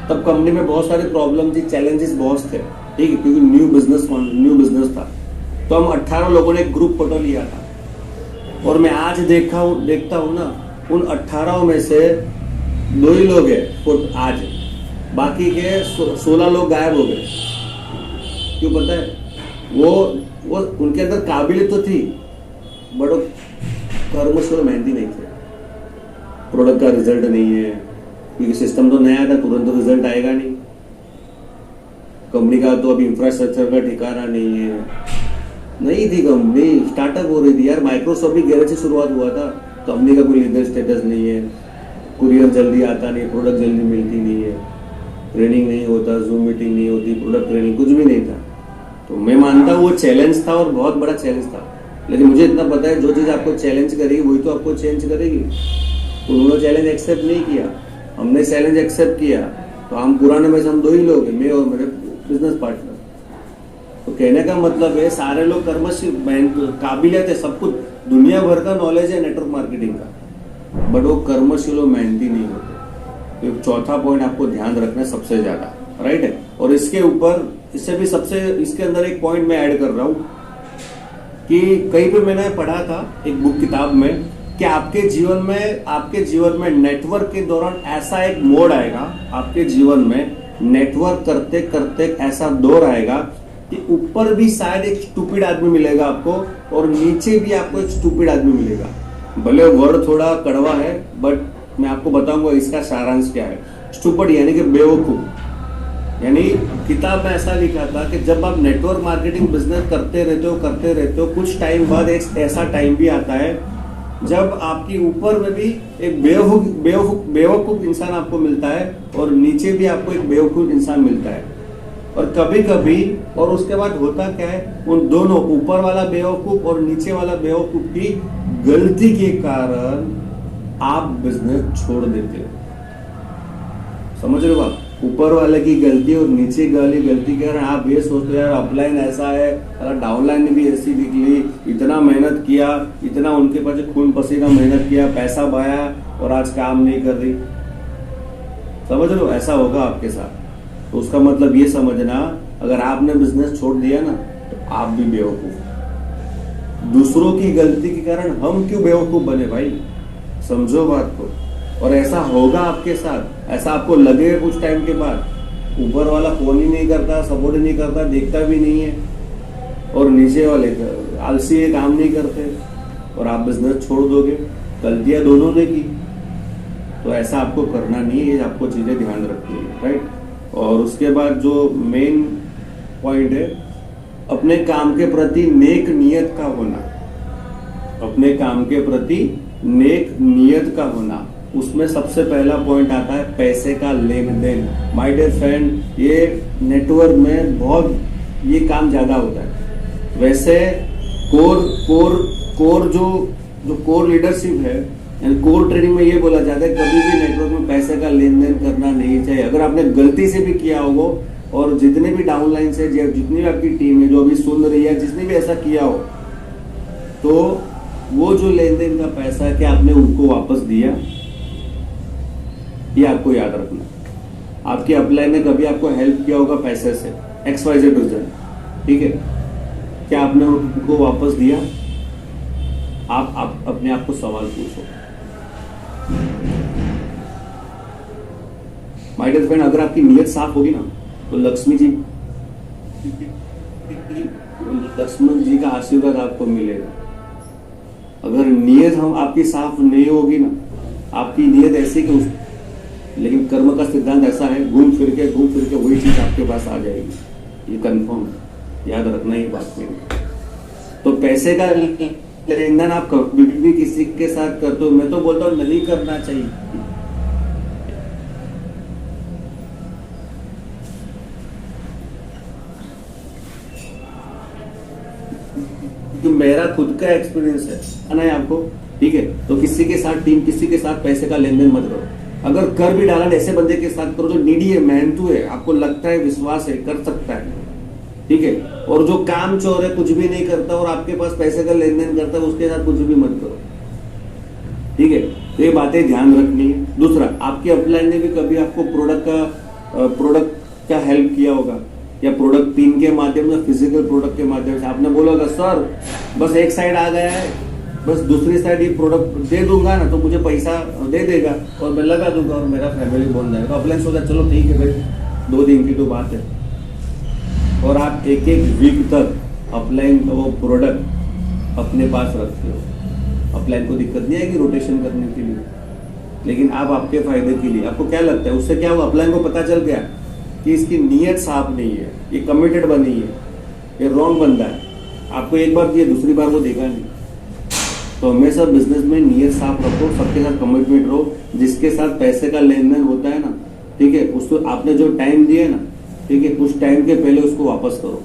तब कंपनी में बहुत सारी प्रॉब्लम थी, चैलेंजेस बहुत थे, ठीक है, क्योंकि न्यू बिजनेस था। तो हम 18 लोगों ने एक ग्रुप फोटो लिया था और मैं आज देखता हूँ ना, उन 18 में से 2 ही लोग हैं आज, बाकी के 16 लोग गायब हो गए। क्यों पता है? वो उनके अंदर काबिलियत तो थी, बट वो कर्मशोर मेहनती नहीं थे। प्रोडक्ट का रिजल्ट नहीं है, क्योंकि सिस्टम तो नया था, तुरंत तो रिजल्ट आएगा नहीं। कंपनी का तो अभी इंफ्रास्ट्रक्चर का ठिकाना नहीं है, नहीं थी कंपनी, स्टार्टअप हो रही थी यार। माइक्रोसॉफ्ट भी गैरेज से शुरुआत हुआ था, कंपनी का कोई लीगल स्टेटस नहीं है, कुरियर जल्दी आता नहीं, प्रोडक्ट जल्दी मिलती नहीं है, ट्रेनिंग नहीं होता, जूम मीटिंग नहीं होती, प्रोडक्ट ट्रेनिंग कुछ भी नहीं था। तो मैं मानता हूँ वो चैलेंज था और बहुत बड़ा चैलेंज था, लेकिन मुझे इतना पता है जो चीज़ आपको चैलेंज करेगी वही तो आपको चेंज करेगी। उन्होंने चैलेंज एक्सेप्ट नहीं किया, हमने चैलेंज एक्सेप्ट किया। तो हम पुराने में से हम 2 ही लोग हैं, मैं और मेरे बिजनेस पार्टनर। तो कहने का मतलब है सारे लोग कर्मशील, काबिलियत है, सब कुछ दुनिया भर का नॉलेज है नेटवर्क मार्केटिंग का, बट वो कर्मशील और मेहनती नहीं होते। तो चौथा पॉइंट आपको ध्यान रखना है सबसे ज्यादा, राइट है। और इसके ऊपर इसके अंदर एक पॉइंट मैं ऐड कर रहा हूं कि कहीं पे मैंने पढ़ा था एक बुक किताब में कि आपके जीवन में नेटवर्क के दौरान ऐसा एक मोड़ आएगा, आपके जीवन में नेटवर्क करते करते ऐसा दौर आएगा कि ऊपर भी शायद एक स्टूपिड आदमी मिलेगा आपको और नीचे भी आपको एक स्टूपिड आदमी मिलेगा। भले वर्ड थोड़ा कड़वा है, बट मैं आपको बताऊंगा इसका सारांश क्या है। स्टूपिड यानी कि बेवकूफ। यानी किताब में ऐसा लिखा था कि जब आप नेटवर्क मार्केटिंग बिजनेस करते रहते हो, कुछ टाइम बाद एक ऐसा टाइम भी आता है जब आपकी ऊपर में भी एक बेवकूफ इंसान आपको मिलता है और नीचे भी आपको एक बेवकूफ इंसान मिलता है। और कभी कभी, और उसके बाद होता क्या है, उन दोनों, ऊपर वाला बेवकूफ और नीचे वाला बेवकूफ की गलती के कारण आप बिजनेस छोड़ देते हो। समझ रहे हो आप? ऊपर वाले की गलती और नीचे वाली गलती के कारण आप ये सोचते हो यार अपलाइन ऐसा है, डाउनलाइन ने भी ऐसी निकली, इतना मेहनत किया, इतना उनके पास खून पसीना मेहनत किया, पैसा पाया और आज काम नहीं कर रही। समझ रहे हो? ऐसा होगा आपके साथ। तो उसका मतलब ये समझना, अगर आपने बिजनेस छोड़ दिया ना तो आप भी बेवकूफ। दूसरों की गलती के कारण हम क्यों बेवकूफ बने भाई? समझो बात को। और ऐसा होगा आपके साथ, ऐसा आपको लगेगा कुछ टाइम के बाद। ऊपर वाला फोन ही नहीं करता, सपोर्ट ही नहीं करता, देखता भी नहीं है, और नीचे वाले आलसी है, काम नहीं करते, और आप बिजनेस छोड़ दोगे। गलतियां दोनों ने की, तो ऐसा आपको करना नहीं है, ये आपको चीजें ध्यान रखनी है, राइट। और उसके बाद जो मेन पॉइंट है, अपने काम के प्रति नेक नियत का होना। अपने काम के प्रति नेक नियत का होना, उसमें सबसे पहला पॉइंट आता है पैसे का लेन देन। माय डियर फ्रेंड, ये नेटवर्क में बहुत ये काम ज्यादा होता है। वैसे कोर जो कोर लीडरशिप है, यानी कोर ट्रेनिंग में ये बोला जाता है कभी भी नेटवर्क में पैसे का लेन देन करना नहीं चाहिए। अगर आपने गलती से भी किया होगा, और जितने भी डाउनलाइन से, जितनी भी आपकी टीम है जो अभी सुन रही है, जिसने भी ऐसा किया हो, तो वो जो लेन देन का पैसा है कि आपने उनको वापस दिया, ये आपको याद रखना। आपके अपलाइन ने कभी आपको हेल्प किया होगा पैसे से, XYZ रीजन, ठीक है, क्या आपने उनको वापस दिया? आप अपने आप को सवाल पूछो। माय डियर फ्रेंड, अगर आपकी नीयत साफ होगी ना तो लक्ष्मी जी का आशीर्वाद आपको मिलेगा। अगर नीयत आपकी साफ नहीं होगी ना, आपकी नीयत ऐसी कि लेकिन कर्म का सिद्धांत ऐसा है, घूम फिर के वही चीज आपके पास आ जाएगी। ये कंफर्म है, याद रखना ये बात मेरी। तो पैसे का लेन देन आप कभी भी किसी के साथ करते हो, मैं तो बोलता हूँ नहीं करना चाहिए। कि मेरा खुद का एक्सपीरियंस है ना आपको, ठीक है। तो किसी के साथ टीम, किसी के साथ पैसे का लेन देन मत करो। अगर कर भी डाला ऐसे बंदे के साथ करो जो नीडी है, मेहनतू है, आपको लगता है, विश्वास है, कर सकता है, ठीक है। और जो काम चोर है, कुछ भी नहीं करता और आपके पास पैसे का लेन देन करता है, उसके साथ कुछ भी मत करो, ठीक है। तो ये बातें ध्यान रखनी है। दूसरा, आपके अपलाइन ने भी कभी आपको प्रोडक्ट का हेल्प किया होगा, या प्रोडक्ट 3 के माध्यम से, फिजिकल प्रोडक्ट के माध्यम से आपने बोला होगा सर बस एक साइड आ गया है, बस दूसरी साइड ये प्रोडक्ट दे दूंगा ना तो मुझे पैसा दे देगा और मैं लगा दूंगा और मेरा फैमिली बन जाएगा। तो अपलाइन सोचा चलो ठीक है भाई, 2 दिन की तो बात है, और आप एक वीक तक अपलाइन का वो प्रोडक्ट अपने पास रखते हो। अपलाइन को दिक्कत नहीं आएगी रोटेशन करने के लिए, लेकिन आप आपके फायदे के लिए, आपको क्या लगता है उससे क्या हुआ? अपलाइन को पता चल गया कि इसकी नीयत साफ नहीं है, ये कमिटेड बनी है, ये रॉन्ग बंदा है। आपको एक बार दिया, दूसरी बार वो देगा नहीं। तो हमेशा बिजनेस में नीयत साफ रखो, सबके साथ कमिटमेंट रहो। जिसके साथ पैसे का लेन देन होता है ना, ठीक है, उसको आपने जो टाइम दिया ना, ठीक है, उस टाइम के पहले उसको वापस करो।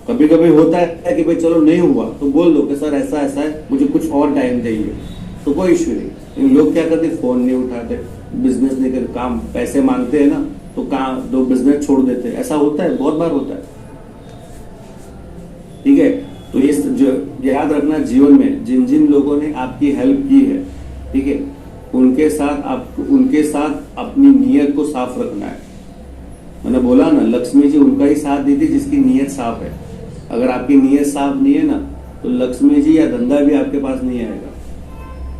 कभी कभी होता है कि भाई चलो नहीं हुआ तो बोल दो कि सर ऐसा ऐसा है, मुझे कुछ और टाइम चाहिए, तो कोई इश्यू नहीं। लोग क्या करते, फोन नहीं उठाते, बिजनेस नहीं करते, काम पैसे मांगते हैं ना तो काम दो, बिजनेस छोड़ देते हैं। ऐसा होता है, बहुत बार होता है, ठीक है। तो ये जो याद रखना, जीवन में जिन जिन लोगों ने आपकी हेल्प की है, ठीक है, उनके साथ अपनी नीयत को साफ रखना है। मैंने बोला ना, लक्ष्मी जी उनका ही साथ दी थी जिसकी नीयत साफ है। अगर आपकी नीयत साफ नहीं है ना तो लक्ष्मी जी या धंधा भी आपके पास नहीं आएगा।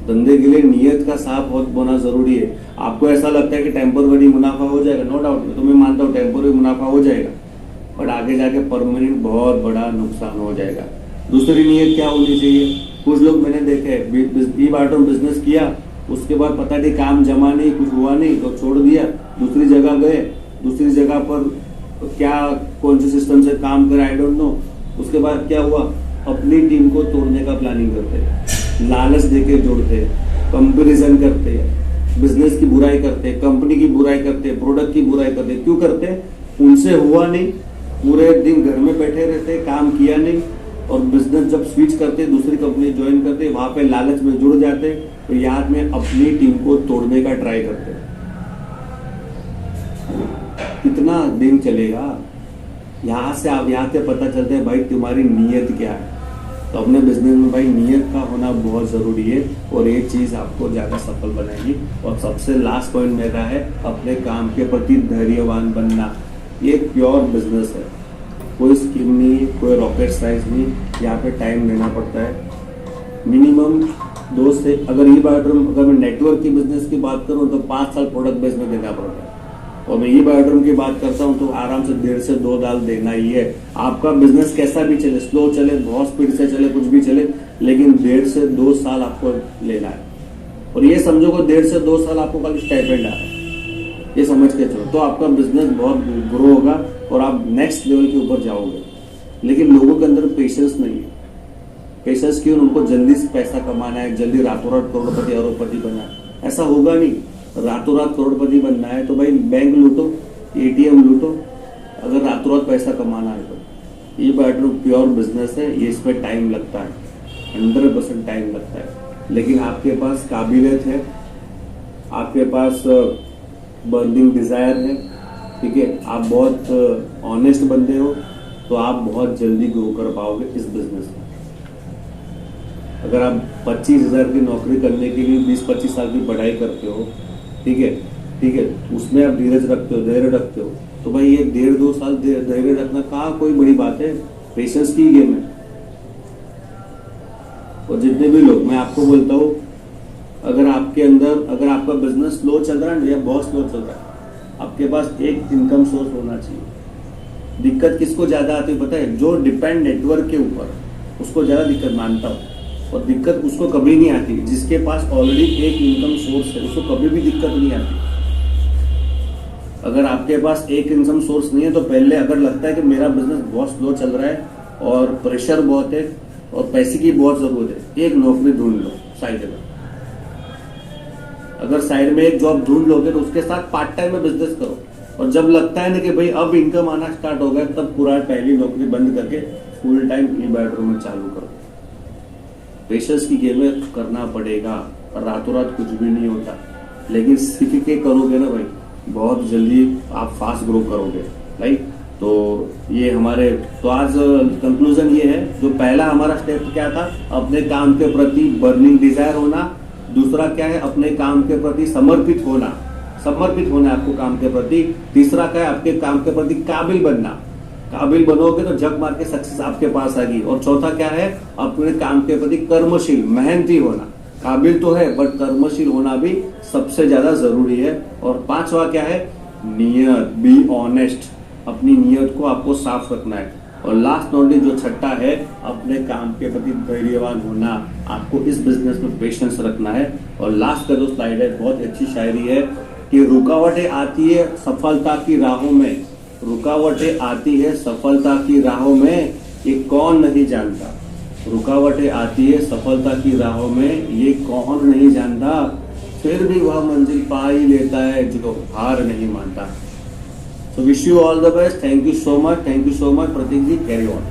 धंधे के लिए नीयत का साफ होना जरूरी है। आपको ऐसा लगता है कि टेम्पोररी मुनाफा हो जाएगा, नो डाउट, तो मैं मानता हूँ टेम्पोररी मुनाफा हो जाएगा, बट आगे जाके परमानेंट बहुत बड़ा नुकसान हो जाएगा। दूसरी नीयत क्या होनी चाहिए? कुछ लोग मैंने देखे ई बाटो बिजनेस किया, उसके बाद पता नहीं काम जमा नहीं, कुछ हुआ नहीं तो छोड़ दिया, दूसरी जगह गए, दूसरी जगह पर क्या कौन से सिस्टम से काम करे आई डोंट नो। उसके बाद क्या हुआ, अपनी टीम को तोड़ने का प्लानिंग करते हैं, लालच देके जोड़ते हैं, कंपैरिजन करते हैं, बिजनेस की बुराई करते हैं, कंपनी की बुराई करते हैं, प्रोडक्ट की बुराई करते हैं। क्यों करते हैं? उनसे हुआ नहीं, पूरे दिन घर में बैठे रहते, काम किया नहीं, और बिजनेस जब स्विच करते, दूसरी कंपनी ज्वाइन करते, वहां पे लालच में जुड़ जाते, तो याद में अपनी टीम को तोड़ने का ट्राई करते। कितना दिन चलेगा? यहाँ से पता चलता है भाई तुम्हारी नीयत क्या है। तो अपने बिजनेस में भाई नीयत का होना बहुत जरूरी है, और ये चीज आपको ज्यादा सफल बनाएगी। और सबसे लास्ट पॉइंट मेरा है, अपने काम के प्रति धैर्यवान बनना। ये प्योर बिजनेस है, कोई स्कीम नहीं, कोई रॉकेट साइंस नहीं, यहाँ पे टाइम देना पड़ता है मिनिमम 2 से, अगर मैं नेटवर्क की बिजनेस की बात करूँ तो 5 साल प्रोडक्ट बेस में देना पड़ता है, और मैं ई बायोड्रम की बात करता हूँ तो आराम से 1.5 से 2 साल देना ही है। आपका बिजनेस कैसा भी चले, स्लो चले, बहुत स्पीड से चले, कुछ भी चले, लेकिन 1.5 से 2 साल आपको लेना है। और ये समझो कि 1.5 से 2 साल आपको खाली स्टाइपेंड आ रहा है, ये समझ के चलो, तो आपका बिजनेस बहुत ग्रो होगा और आप नेक्स्ट लेवल के ऊपर जाओगे। लेकिन लोगों के अंदर पेशेंस नहीं है। पेशेंस क्यों? उनको जल्दी से पैसा कमाना है, जल्दी रातों रात करोड़पति अरबपति बनना है। ऐसा होगा नहीं। रातों रात करोड़पति बनना है तो भाई बैंक लूटो, एटीएम लूटो, अगर रातों रात पैसा कमाना है तो। ये बायोड्रम प्योर बिजनेस है, ये इसमें टाइम लगता है, 100% टाइम लगता है। लेकिन आपके पास काबिलियत है, आपके पास बर्निंग डिजायर है, ठीक है, आप बहुत ऑनेस्ट बंदे हो, तो आप बहुत जल्दी ग्रो कर पाओगे इस बिजनेस में। अगर आप 25,000 की नौकरी करने के लिए 20-25 साल की पढ़ाई करते हो, ठीक है, उसमें आप धीरज रखते हो, धैर्य रखते हो, तो भाई ये 1.5-2 साल धैर्य रखना कहाँ कोई बड़ी बात है, पेशेंस की गेम है। और जितने भी लोग, मैं आपको बोलता हूँ, अगर आपका बिजनेस स्लो चल रहा है या बहुत स्लो चल रहा है, आपके पास एक इनकम सोर्स होना चाहिए। दिक्कत किसको ज्यादा आती है पता है? जो डिपेंड नेटवर्क के ऊपर, उसको ज्यादा दिक्कत मानता हूँ। और दिक्कत उसको कभी नहीं आती जिसके पास ऑलरेडी एक इनकम सोर्स है, उसको कभी भी दिक्कत नहीं आती। अगर आपके पास एक इनकम सोर्स नहीं है तो पहले अगर लगता है कि मेरा बिजनेस बहुत स्लो चल रहा है और प्रेशर बहुत है और पैसे की बहुत जरूरत है, एक नौकरी ढूंढ लो साइड में। अगर साइड में एक जॉब ढूंढ लोगे तो उसके साथ पार्ट टाइम में बिजनेस करो, और जब लगता है ना कि भाई अब इनकम आना स्टार्ट हो गया, तब पूरा पहली नौकरी बंद करके फुल टाइम ई बेडरूम में चालू करो। पेशेंस की गेम में करना पड़ेगा, रातों रात कुछ भी नहीं होता, लेकिन सीख के करोगे ना भाई, बहुत जल्दी आप फास्ट ग्रो करोगे। राइट, तो ये हमारे, तो आज कंक्लूजन ये है, जो पहला हमारा स्टेप क्या था, अपने काम के प्रति बर्निंग डिजायर होना। दूसरा क्या है, अपने काम के प्रति समर्पित होना आपको काम के प्रति। तीसरा क्या है, आपके काम के प्रति काबिल बनना। काबिल बनोगे तो जग मार के सक्सेस आपके पास आएगी। और चौथा क्या है, अपने काम के प्रति कर्मशील, मेहनती होना। काबिल तो है बट कर्मशील होना भी सबसे ज्यादा जरूरी है। और पांचवा क्या है, नियत, बी ऑनेस्ट, अपनी नियत को आपको साफ रखना है। और लास्ट नोटिस जो छठा है, अपने काम के प्रति धैर्यवान होना, आपको इस बिजनेस में पेशेंस रखना है। और लास्ट का जो स्लाइड है, बहुत अच्छी शायरी है कि रुकावटें आती है सफलता की राहों में, रुकावटें आती है सफलता की राहों में, ये कौन नहीं जानता। रुकावटें आती है सफलता की राहों में, ये कौन नहीं जानता, फिर भी वह मंजिल पा ही लेता है जो हार नहीं मानता। So wish you all the best. Thank you so much. Thank you so much. Pratik ji, carry on.